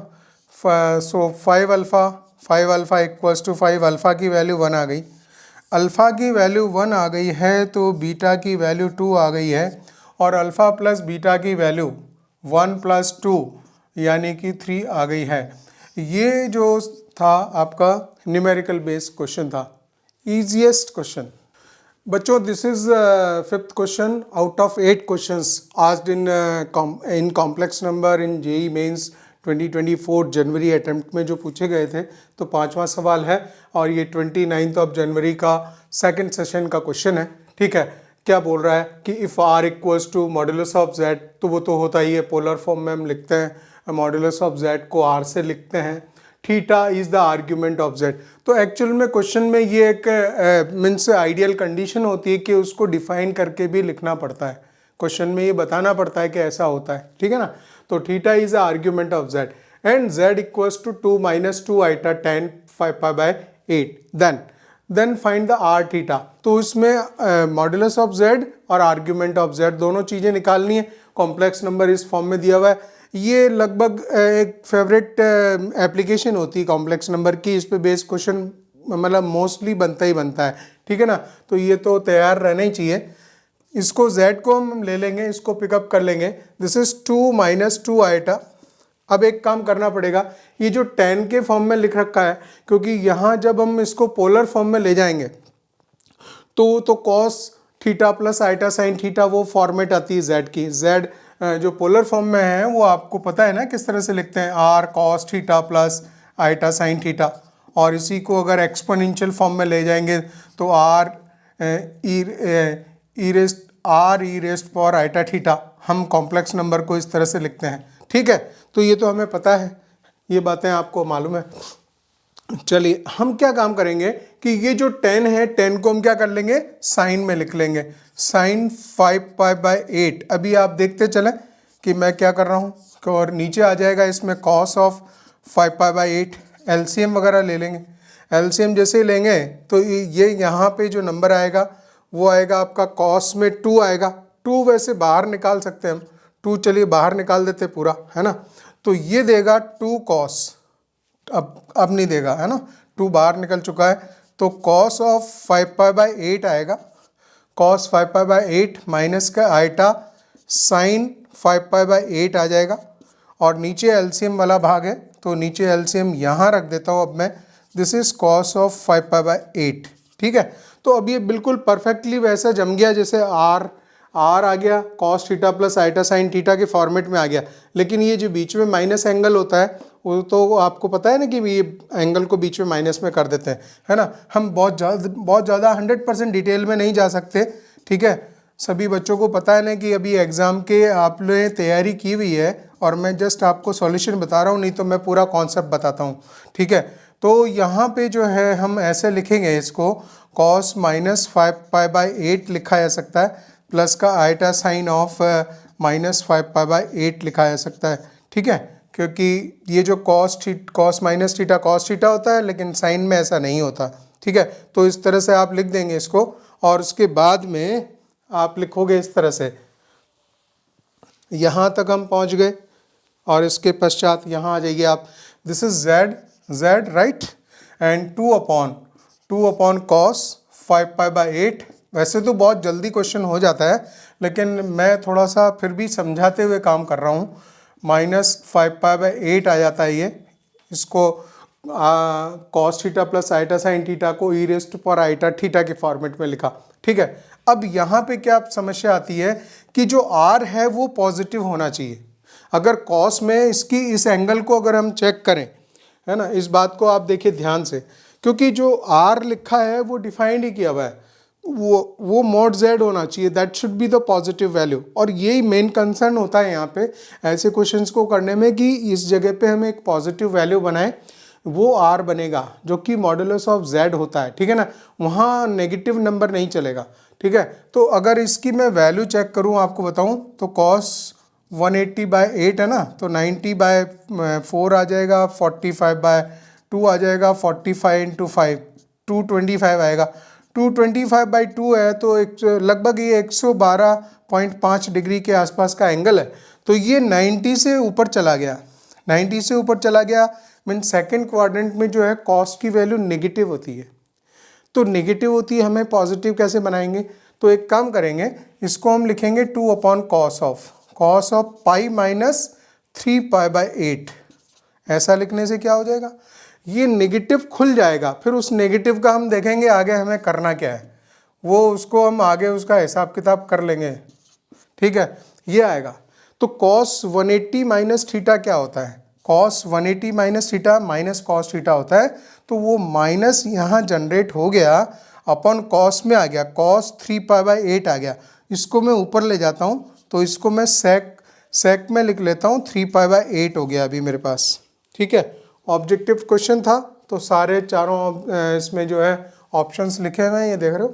So 5 alpha equals to 5, alpha की वैल्यू 1 आ गई, अल्फ़ा की वैल्यू 1 आ गई है, तो बीटा की वैल्यू 2 आ गई है, और अल्फ़ा प्लस बीटा की वैल्यू 1 + 2 यानी कि 3 आ गई है। ये जो था आपका न्यूमेरिकल बेस्ड क्वेश्चन था, ईजीएस्ट क्वेश्चन। बच्चों this is fifth question out of 8 questions asked in complex number in JEE mains 2024 January attempt में जो पूछे गए थे। तो पांचवा सवाल है और ये 29 ऑफ जनवरी का सेकंड सेशन का क्वेश्चन है। ठीक है, क्या बोल रहा है कि if r equals to modulus of z, तो वो तो होता ही है, पोलर फॉर्म में हम लिखते हैं मॉडुलस ऑफ जेड को आर से लिखते हैं। Theta is the argument of z. तो एक्चुअल में क्वेश्चन में ये एक मीन्स आइडियल कंडीशन होती है कि उसको डिफाइन करके भी लिखना पड़ता है, क्वेश्चन में ये बताना पड़ता है कि ऐसा होता है। ठीक है ना, तो theta is the argument of Z and Z equals to 2 - 2 iota tan 5π/8 then find the R theta. तो इसमें मॉडुलस ऑफ जेड और आर्ग्यूमेंट ऑफ जेड दोनों चीज़ें निकालनी है। कॉम्प्लेक्स नंबर इस फॉर्म में दिया हुआ है। ये लगभग एक फेवरेट एप्लीकेशन होती है कॉम्प्लेक्स नंबर की, इस पे बेस क्वेश्चन मतलब मोस्टली बनता ही बनता है। ठीक है ना, तो ये तो तैयार रहना ही चाहिए। इसको z को हम ले लेंगे, इसको पिकअप कर लेंगे। This is 2 - 2 iota. अब एक काम करना पड़ेगा, ये जो tan के फॉर्म में लिख रखा है, क्योंकि यहाँ जब हम इसको पोलर फॉर्म में ले जाएंगे तो cos theta plus iota sine theta वो फॉर्मेट आती है z की। z जो पोलर फॉर्म में है वो आपको पता है ना किस तरह से लिखते हैं, r cos theta plus iota sine theta. और इसी को अगर एक्सपोनेंशियल फॉर्म में ले जाएंगे तो r e raised power iota theta. हम कॉम्प्लेक्स नंबर को इस तरह से लिखते हैं। ठीक है, तो ये तो हमें पता है, ये बातें आपको मालूम है। चलिए हम क्या काम करेंगे कि ये जो 10 है 10 को हम क्या कर लेंगे, साइन में लिख लेंगे, साइन 5π/8। अभी आप देखते चलें कि मैं क्या कर रहा हूँ, और नीचे आ जाएगा इसमें कॉस ऑफ 5π/8। एलसीएम वगैरह ले लेंगे। एलसीएम जैसे लेंगे तो ये यहाँ पे जो नंबर आएगा वो आएगा आपका कॉस में 2 आएगा। 2 वैसे बाहर निकाल सकते हैं हम, 2 चलिए बाहर निकाल देते पूरा, है ना। तो ये देगा 2 कॉस, अब नहीं देगा, है ना, 2 बाहर निकल चुका है। तो कॉस ऑफ 5π/8 आएगा, कॉस 5π/8 माइनस का आइटा साइन 5π/8 आ जाएगा। और नीचे एलसीएम वाला भाग है, तो नीचे एलसीएम यहाँ रख देता हूँ अब मैं। This is cos of 5π/8। ठीक है, तो अब ये बिल्कुल परफेक्टली वैसा जम गया जैसे आर आ गया, cos theta plus iota sine theta के फॉर्मेट में आ गया। लेकिन ये जो बीच में माइनस एंगल होता है वो तो आपको पता है ना कि ये एंगल को बीच में माइनस में कर देते हैं, है ना। हम बहुत ज़्यादा 100% डिटेल में नहीं जा सकते। ठीक है, सभी बच्चों को पता है ना कि अभी एग्ज़ाम के आपने तैयारी की हुई है और मैं जस्ट आपको सॉल्यूशन बता रहा हूँ, नहीं तो मैं पूरा कॉन्सेप्ट बताता हूँ। ठीक है, तो यहाँ पे जो है हम ऐसे लिखेंगे इसको, कॉस -5π/8 लिखा जा सकता है, प्लस का आइटा साइन ऑफ -5π/8 लिखा जा सकता है। ठीक है, क्योंकि ये जो cos minus theta cos theta होता है, लेकिन साइन में ऐसा नहीं होता। ठीक है, तो इस तरह से आप लिख देंगे इसको, और उसके बाद में आप लिखोगे इस तरह से। यहाँ तक हम पहुँच गए और इसके पश्चात यहाँ आ जाइए आप। This is z right, and 2 upon cos 5π/8। वैसे तो बहुत जल्दी क्वेश्चन हो जाता है, लेकिन मैं थोड़ा सा फिर भी समझाते हुए काम कर रहा हूँ। -5π/8 आ जाता है ये, इसको cos theta plus iota sine theta को ई रेस्ट पर आइटा थीटा के फॉर्मेट में लिखा। ठीक है, अब यहाँ पे क्या समस्या आती है कि जो आर है वो पॉजिटिव होना चाहिए। अगर कॉस में इसकी इस एंगल को अगर हम चेक करें, है ना, इस बात को आप देखिए ध्यान से, क्योंकि जो आर लिखा है वो डिफाइंड ही किया हुआ है, वो मॉड जेड होना चाहिए, that should be the positive value. और यही मेन कंसर्न होता है यहाँ पे ऐसे क्वेश्चंस को करने में कि इस जगह पे हम एक पॉजिटिव वैल्यू बनाएं, वो आर बनेगा जो कि मॉडुलस ऑफ जेड होता है। ठीक है ना, वहाँ नेगेटिव नंबर नहीं चलेगा। ठीक है, तो अगर इसकी मैं वैल्यू चेक करूँ आपको बताऊँ तो कॉस 180/8 है ना, तो 90/4 आ जाएगा, 45/2 आ जाएगा, 45 × 5 225 आएगा। 225/2 है तो एक लगभग ये 112.5 डिग्री के आसपास का एंगल है। तो ये 90 से ऊपर चला गया, 90 से ऊपर चला गया मीन सेकंड क्वाड्रेंट में जो है कॉस की वैल्यू नेगेटिव होती है। तो नेगेटिव होती है, हमें पॉजिटिव कैसे बनाएंगे? तो एक काम करेंगे, इसको हम लिखेंगे 2 अपॉन कॉस ऑफ पाई -3π/8। ऐसा लिखने से क्या हो जाएगा, ये नेगेटिव खुल जाएगा। फिर उस नेगेटिव का हम देखेंगे आगे हमें करना क्या है, वो उसको हम आगे उसका हिसाब किताब कर लेंगे, ठीक है। ये आएगा तो कॉस 180 माइनस थीटा क्या होता है, cos 180 minus theta minus cos theta होता है। तो वो माइनस यहाँ जनरेट हो गया, अपॉन कॉस में आ गया, कॉस 3π/8 आ गया। इसको मैं ऊपर ले जाता हूँ तो इसको मैं सेक में लिख लेता हूँ, 3π/8 हो गया अभी मेरे पास, ठीक है। ऑब्जेक्टिव क्वेश्चन था तो सारे चारों इसमें जो है ऑप्शंस लिखे हुए हैं, ये देख रहे हो।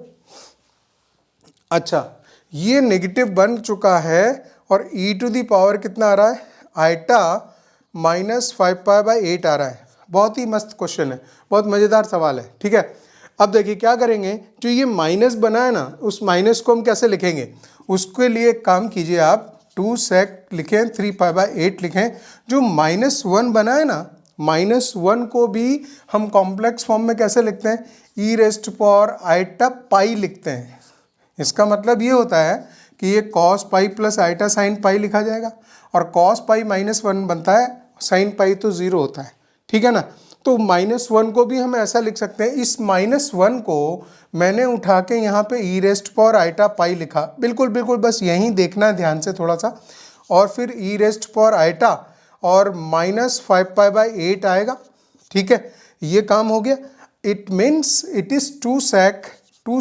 अच्छा, ये नेगेटिव बन चुका है और e टू दी पावर कितना आ रहा है, आइटा -5π/8 आ रहा है। बहुत ही मस्त क्वेश्चन है, बहुत मज़ेदार सवाल है, ठीक है। अब देखिए क्या करेंगे, जो ये माइनस बना है ना, उस माइनस को हम कैसे लिखेंगे, उसके लिए एक काम कीजिए आप, 2 सेक लिखें, 3π/8 लिखें। जो -1 बना है ना, -1 को भी हम कॉम्प्लेक्स फॉर्म में कैसे लिखते हैं, e⁻⁴ लिखते हैं। इसका मतलब ये होता है कि ये cos pi plus iota sine pi लिखा जाएगा, और cos पाई -1 बनता है, साइन पाई तो 0 होता है, ठीक है ना। तो -1 को भी हम ऐसा लिख सकते हैं, इस -1 को मैंने उठा के यहाँ पे e⁻⁴ लिखा, बिल्कुल बिल्कुल बस यहीं देखना है ध्यान से थोड़ा सा, और फिर e⁻⁴ और -5π/8 आएगा, ठीक है। ये काम हो गया। It means it is 2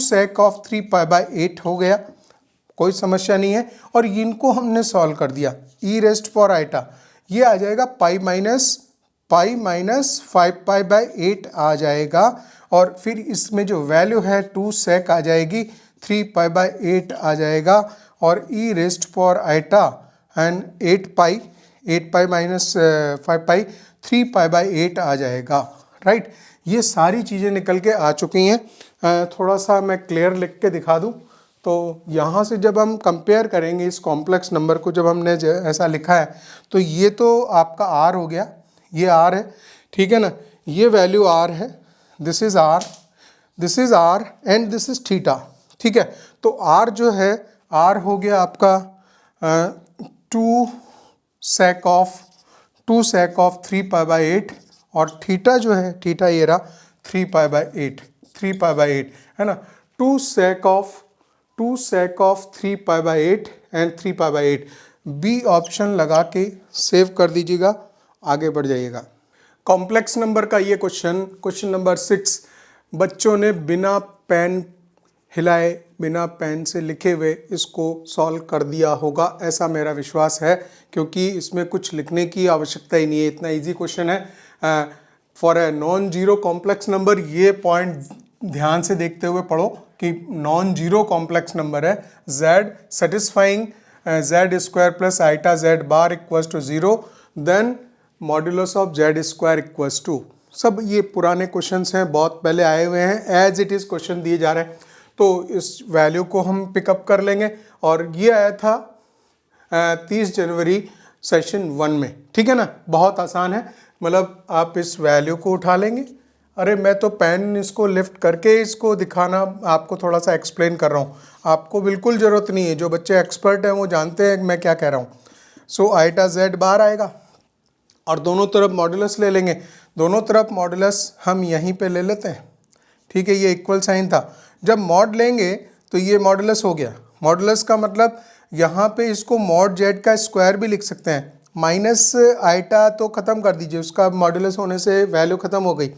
sec of 3π/8 हो गया, कोई समस्या नहीं है। और इनको हमने सॉल्व कर दिया, e⁻⁴ ये आ जाएगा पाई माइनस 5π/8 आ जाएगा, और फिर इसमें जो वैल्यू है 2 sec आ जाएगी, 3π/8 आ जाएगा, और e⁻⁴ एंड 8π माइनस 5π 3π/8 आ जाएगा, राइट। ये सारी चीज़ें निकल के आ चुकी हैं। थोड़ा सा मैं क्लियर लिख के दिखा दूं तो यहाँ से जब हम कंपेयर करेंगे इस कॉम्प्लेक्स नंबर को, जब हमने ऐसा लिखा है तो ये तो आपका r हो गया, ये r है, ठीक है ना। ये वैल्यू r है, this is r, this is r and this is theta, ठीक है। तो r जो है, r हो गया आपका 2 sec ऑफ 3π/8, और थीटा जो है, थीटा ये रहा 3π/8 है ना। 2 sec of 3π/8 and 3π/8, B option लगा के सेव कर दीजिएगा, आगे बढ़ जाइएगा। कॉम्प्लेक्स नंबर का ये क्वेश्चन नंबर 6, बच्चों ने बिना पेन हिलाए, बिना पेन से लिखे हुए इसको सॉल्व कर दिया होगा, ऐसा मेरा विश्वास है, क्योंकि इसमें कुछ लिखने की आवश्यकता ही नहीं है, इतना इजी क्वेश्चन है। For a non zero complex number, ये पॉइंट ध्यान से देखते हुए पढ़ो कि नॉन जीरो कॉम्प्लेक्स नंबर है, z satisfying z² plus iota z bar equals to 0, then modulus of z² equals to, सब ये पुराने क्वेश्चंस हैं, बहुत पहले आए हुए हैं, एज इट इज़ क्वेश्चन दिए जा रहे हैं। तो इस वैल्यू को हम पिकअप कर लेंगे, और ये आया था 30 जनवरी सेशन 1 में, ठीक है ना। बहुत आसान है, मतलब आप इस वैल्यू को उठा लेंगे। अरे मैं तो पेन इसको लिफ्ट करके इसको दिखाना आपको थोड़ा सा एक्सप्लेन कर रहा हूँ, आपको बिल्कुल ज़रूरत नहीं है, जो बच्चे एक्सपर्ट हैं वो जानते हैं मैं क्या कह रहा हूँ। सो आइटा z बार आएगा, और दोनों तरफ मॉडुलस ले लेंगे, दोनों तरफ मॉडुलस हम यहीं पे ले लेते हैं, ठीक है। ये इक्वल साइन था, जब मॉड लेंगे तो ये मॉडुलस हो गया। मॉडुलस का मतलब यहाँ पे इसको मॉड z का स्क्वायर भी लिख सकते हैं, माइनस आइटा तो ख़त्म कर दीजिए, उसका मॉडुलस होने से वैल्यू ख़त्म हो गई।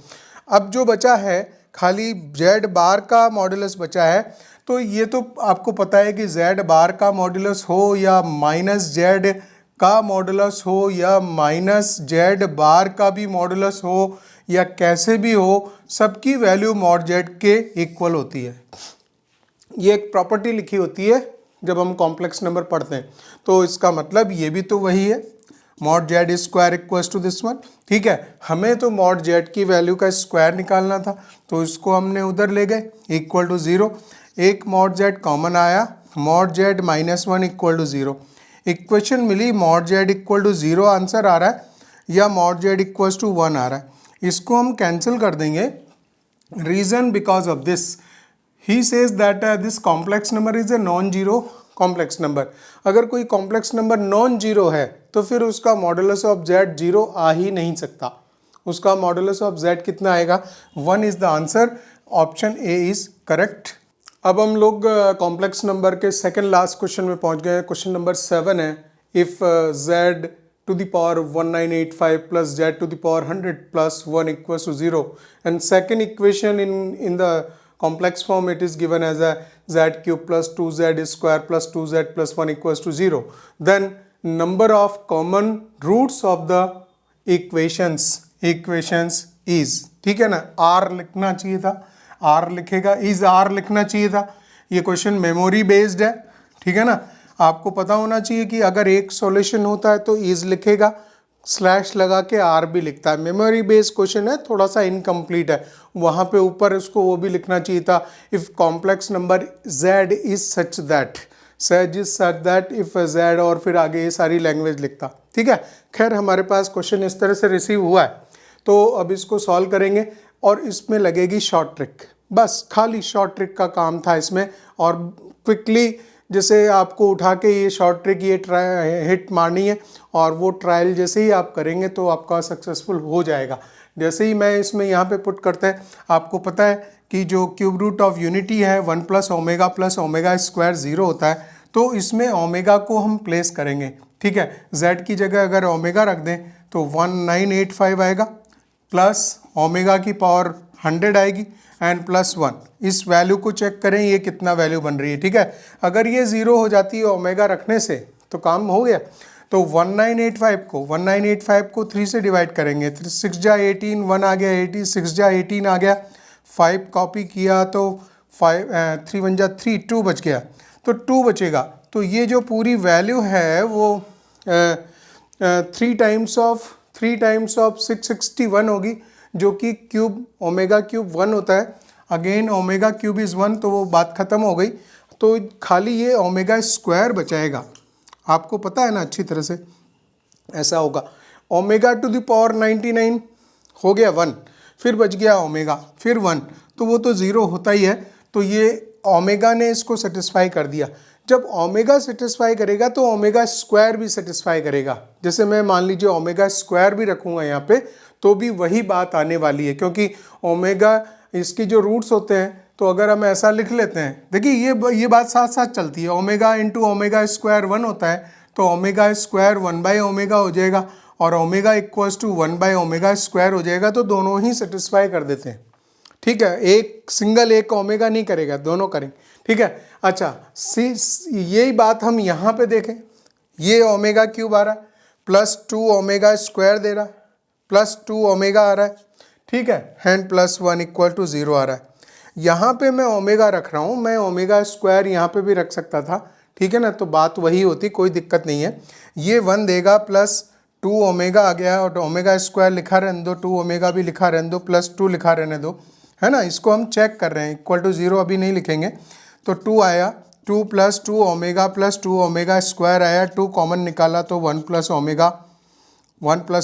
अब जो बचा है खाली z बार का मॉडुलस बचा है, तो ये तो आपको पता है कि z बार का मॉडुलस हो या माइनस z का मॉडुलस हो या माइनस z बार का भी मॉडुलस हो या कैसे भी हो, सबकी वैल्यू मॉड z के इक्वल होती है। ये एक प्रॉपर्टी लिखी होती है जब हम कॉम्प्लेक्स नंबर पढ़ते हैं, तो इसका मतलब ये भी तो वही है, mod z square equals to this one, ठीक है। हमें तो मॉड z की वैल्यू का स्क्वायर निकालना था, तो इसको हमने उधर ले गए, इक्वल टू 0, एक मॉड z कॉमन आया, mod z -1 equal to 0, equation मिली mod z equal to 0 answer आ रहा है, या मॉड z इक्वल्स टू 1 आ रहा है। इसको हम कैंसिल कर देंगे, reason because of this, he says that this complex number is a non zero complex number. अगर कोई कॉम्प्लेक्स नंबर नॉन जीरो है तो फिर उसका मॉडुलस ऑफ z 0 आ ही नहीं सकता, उसका मॉडुलस ऑफ z कितना आएगा, 1 is the answer, option A is correct. अब हम लोग कॉम्प्लेक्स नंबर के सेकंड लास्ट क्वेश्चन में पहुंच गए हैं। क्वेश्चन नंबर 7 है, if z to the power 1985 plus z to the power 100 plus 1 equals to 0, and second equation in the complex form it is given as a z cube plus 2z square plus 2z plus 1 equals to 0, then number of common roots of the equations is, ठीक है ना, r लिखना चाहिए था, r लिखेगा, is r लिखना चाहिए था। ये क्वेश्चन मेमोरी बेस्ड है, ठीक है ना, आपको पता होना चाहिए कि अगर एक सॉल्यूशन होता है तो इज लिखेगा, स्लैश लगा के आर भी लिखता है। मेमोरी बेस्ड क्वेश्चन है, थोड़ा सा इनकम्प्लीट है, वहाँ पे ऊपर उसको वो भी लिखना चाहिए था, if complex number z is such that, such is such that if z, और फिर आगे ये सारी लैंग्वेज लिखता, ठीक है। खैर हमारे पास क्वेश्चन इस तरह से रिसीव हुआ है, तो अब इसको सॉल्व करेंगे और इसमें लगेगी शॉर्ट ट्रिक, बस खाली शॉर्ट ट्रिक का काम था इसमें। और क्विकली जैसे आपको उठा के ये शॉर्ट ट्रिक ये हिट मारनी है, और वो ट्रायल जैसे ही आप करेंगे तो आपका सक्सेसफुल हो जाएगा। जैसे ही मैं इसमें यहाँ पे पुट करते हैं, आपको पता है कि जो क्यूब रूट ऑफ यूनिटी है 1 प्लस ओमेगा स्क्वायर 0 होता है, तो इसमें ओमेगा को हम प्लेस करेंगे, ठीक है। z की जगह अगर ओमेगा रख दें तो 1985 आएगा, प्लस ओमेगा की पावर 100 आएगी, एंड प्लस 1। इस वैल्यू को चेक करें ये कितना वैल्यू बन रही है, ठीक है। अगर ये 0 हो जाती है ओमेगा रखने से तो काम हो गया। तो 1985 को 3 से डिवाइड करेंगे, 6 जा 18, 1 आ गया 80, 6 जा 18 आ गया, 5 कॉपी किया तो 3 1 जा 3, 2 बच गया, तो 2 बचेगा। तो ये जो पूरी वैल्यू है वो 3 टाइम्स ऑफ 661 होगी, जो कि क्यूब ओमेगा क्यूब 1 होता है। अगेन ओमेगा क्यूब इज़ 1, तो वो बात ख़त्म हो गई, तो खाली ये ओमेगा स्क्वायर बचाएगा। आपको पता है ना अच्छी तरह से ऐसा होगा। ओमेगा टू द पावर 99 हो गया 1, फिर बच गया ओमेगा, फिर 1, तो वो तो 0 होता ही है। तो ये ओमेगा ने इसको सेटिस्फाई कर दिया। जब ओमेगा सेटिस्फाई करेगा तो ओमेगा स्क्वायर भी सेटिस्फाई करेगा। जैसे मैं मान लीजिए ओमेगा स्क्वायर भी रखूँगा यहाँ पे, तो भी वही बात आने वाली है, क्योंकि ओमेगा इसकी जो रूट्स होते हैं, तो अगर हम ऐसा लिख लेते हैं, देखिए ये बात साथ साथ चलती है, ओमेगा इंटू ओमेगा स्क्वायर 1 होता है, तो ओमेगा स्क्वायर 1 बाई ओमेगा हो जाएगा, और omega equals to 1 by omega square हो जाएगा, तो दोनों ही सेटिस्फाई कर देते हैं, ठीक है। एक सिंगल एक ओमेगा नहीं करेगा, दोनों करेंगे, ठीक है। अच्छा, यही बात हम यहाँ पे देखें, ये ओमेगा क्यूब आ रहा है, प्लस 2 ओमेगा स्क्वायर दे रहा है, प्लस 2 ओमेगा आ रहा है, ठीक है, एंड प्लस 1 इक्वल टू 0 आ रहा है। यहाँ पे मैं ओमेगा रख रहा हूँ, मैं ओमेगा स्क्वायर यहाँ पे भी रख सकता था, ठीक है ना, तो बात वही होती, कोई दिक्कत नहीं है। ये 1 देगा, प्लस 2 ओमेगा आ गया, और ओमेगा स्क्वायर लिखा रहने दो, 2 ओमेगा भी लिखा रहने दो, प्लस 2 लिखा रहने दो, है ना। इसको हम चेक कर रहे हैं, इक्वल टू 0 अभी नहीं लिखेंगे, तो 2 आया, 2 plus 2 omega plus 2 omega square आया, 2 कॉमन निकाला तो 1 प्लस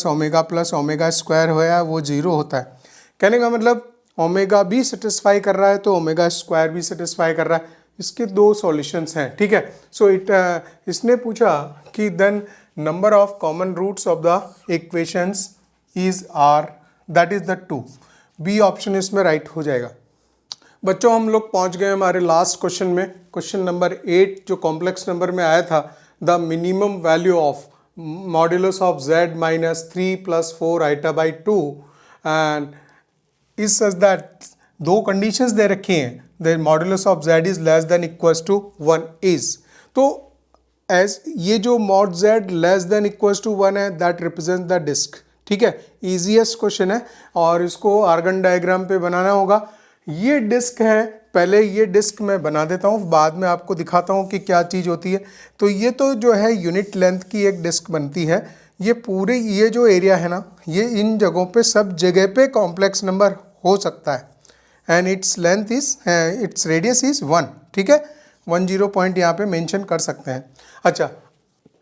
ओमेगा स्क्वायर होया, वो 0 होता है। कहने का मतलब ओमेगा भी सेटिस्फाई कर रहा है तो ओमेगा स्क्वायर भी सेटिस्फाई कर रहा है। इसके 2 सॉल्यूशंस हैं, ठीक है। सो इसने पूछा कि then number of common roots of the equations is R, that is the 2। B option इसमें राइट हो जाएगा। बच्चों हम लोग पहुंच गए हमारे लास्ट क्वेश्चन में, क्वेश्चन नंबर 8 जो कॉम्प्लेक्स नंबर में आया था, the minimum value of modulus of z minus 3 plus 4 iota by 2 and is such that, 2 conditions दे रखी हैं, the modulus of z is less than equals to 1 is. तो as ये जो mod z less than equals to 1 है, that represent the disc, ठीक है। Easiest question है, और इसको आर्गन डायग्राम पे बनाना होगा। ये डिस्क है, पहले ये डिस्क मैं बना देता हूँ, बाद में आपको दिखाता हूँ कि क्या चीज़ होती है। तो ये तो जो है यूनिट लेंथ की एक डिस्क बनती है। ये पूरे ये जो एरिया है ना, ये इन जगहों पे सब जगह पे कॉम्प्लेक्स नंबर हो सकता है, and its length is its radius is 1, ठीक है। 10 पॉइंट यहाँ पे मेंशन कर सकते हैं। अच्छा,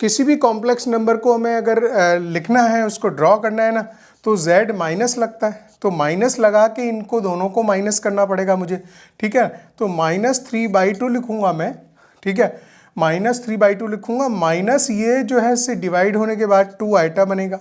किसी भी कॉम्प्लेक्स नंबर को हमें अगर लिखना है, उसको ड्रॉ करना है ना, तो z माइनस लगता है, तो माइनस लगा के इनको दोनों को माइनस करना पड़ेगा मुझे, ठीक है। तो -3/2 लिखूंगा मैं, ठीक है, -3/2 लिखूंगा, माइनस ये जो है से डिवाइड होने के बाद 2 आइटा बनेगा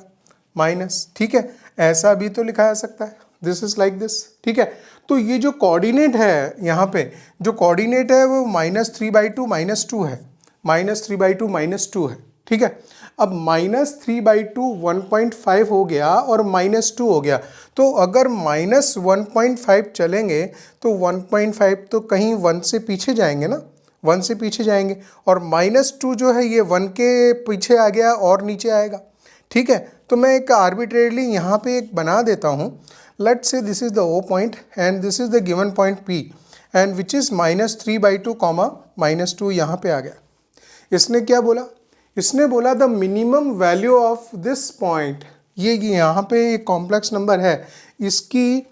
माइनस, ठीक है। ऐसा भी तो लिखा जा सकता है, दिस इज लाइक दिस, ठीक है। तो ये जो कोऑर्डिनेट है यहाँ पे, जो कोऑर्डिनेट है वो -3/2 -2 है, -3/2 -2 है, ठीक है। अब -3/2 1.5 हो गया और -2 हो गया, तो अगर -1.5 चलेंगे तो 1.5 तो कहीं 1 से पीछे जाएंगे ना, 1 से पीछे जाएंगे, और -2 जो है ये 1 के पीछे आ गया और नीचे आएगा, ठीक है। तो मैं एक आर्बिट्रेरली यहाँ पे एक बना देता हूँ, let's say this is the O point and this is the given point P and which is -3/2 -2 यहाँ पे आ गया। इसने क्या बोला, इसने बोला the minimum value of this point, ये यहाँ पे एक कॉम्प्लेक्स नंबर है, इसकी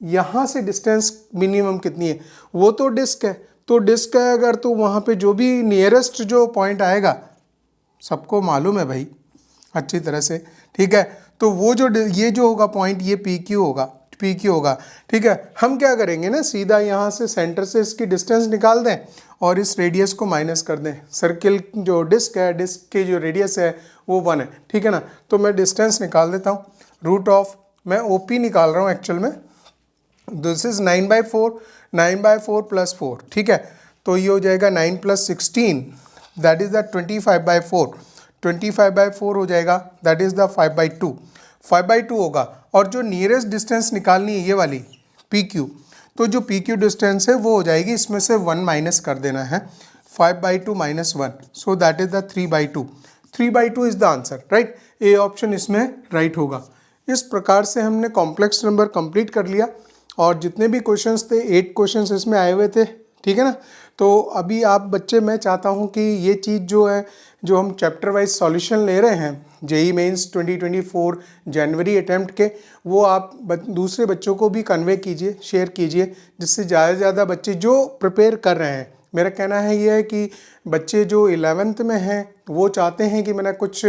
यहाँ से डिस्टेंस मिनिमम कितनी है, वो तो डिस्क है, तो डिस्क है अगर, तो वहाँ पे जो भी नियरेस्ट जो पॉइंट आएगा, सबको मालूम है भाई अच्छी तरह से, ठीक है। तो वो जो ये जो होगा पॉइंट, ये PQ होगा, PQ होगा, ठीक है। हम क्या करेंगे ना, सीधा यहाँ से सेंटर से इसकी डिस्टेंस निकाल दें और इस रेडियस को माइनस कर दें। सर्किल जो डिस्क है, डिस्क की जो रेडियस है वो 1 है, ठीक है ना। तो मैं डिस्टेंस निकाल देता हूँ, रूट ऑफ, मैं OP निकाल रहा हूँ एक्चुअल में, दिस इज 9/4, 9/4 + 4, ठीक है। तो ये हो जाएगा 9 + 16, दैट इज द 25/4, 25/4 हो जाएगा, दैट इज द 5/2, 5/2 होगा। और जो नियरेस्ट डिस्टेंस निकालनी है ये वाली PQ, तो जो PQ डिस्टेंस है वो हो जाएगी, इसमें से 1 माइनस कर देना है, 5/2 - 1, so that is the 3/2, 3/2 is the answer, right. A option इसमें राइट होगा। इस प्रकार से हमने कॉम्प्लेक्स नंबर कंप्लीट कर लिया और जितने भी क्वेश्चंस थे 8 क्वेश्चंस इसमें आए हुए थे, ठीक है ना। तो अभी आप बच्चे, मैं चाहता हूँ कि ये चीज़ जो है, जो हम चैप्टर वाइज सॉल्यूशन ले रहे हैं JEE मेंस 2024 जनवरी अटेम्प्ट के, वो आप दूसरे बच्चों को भी कन्वे कीजिए, शेयर कीजिए, जिससे ज़्यादा से ज़्यादा बच्चे जो प्रिपेयर कर रहे हैं, मेरा कहना है ये है कि बच्चे जो 11th में हैं वो चाहते हैं कि मैंने कुछ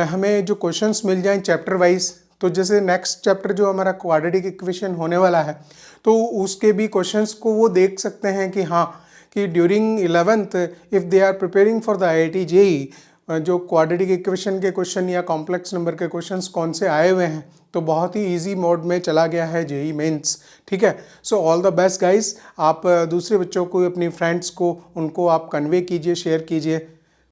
हमें जो क्वेश्चंस मिल जाएं चैप्टर वाइज, तो जैसे नेक्स्ट चैप्टर जो हमारा क्वाड्रेटिक इक्वेशन होने वाला है, तो उसके भी क्वेश्चंस को वो देख सकते हैं कि हाँ, कि during 11th if they are preparing for the IIT JEE, जो क्वाड्रेटिक इक्वेशन के क्वेश्चन या कॉम्प्लेक्स नंबर के क्वेश्चंस कौन से आए हुए हैं, तो बहुत ही इजी मोड में चला गया है JEE मेंस, ठीक है। So all the best guys. आप दूसरे बच्चों को, अपनी फ्रेंड्स को, उनको आप कन्वे कीजिए, शेयर कीजिए।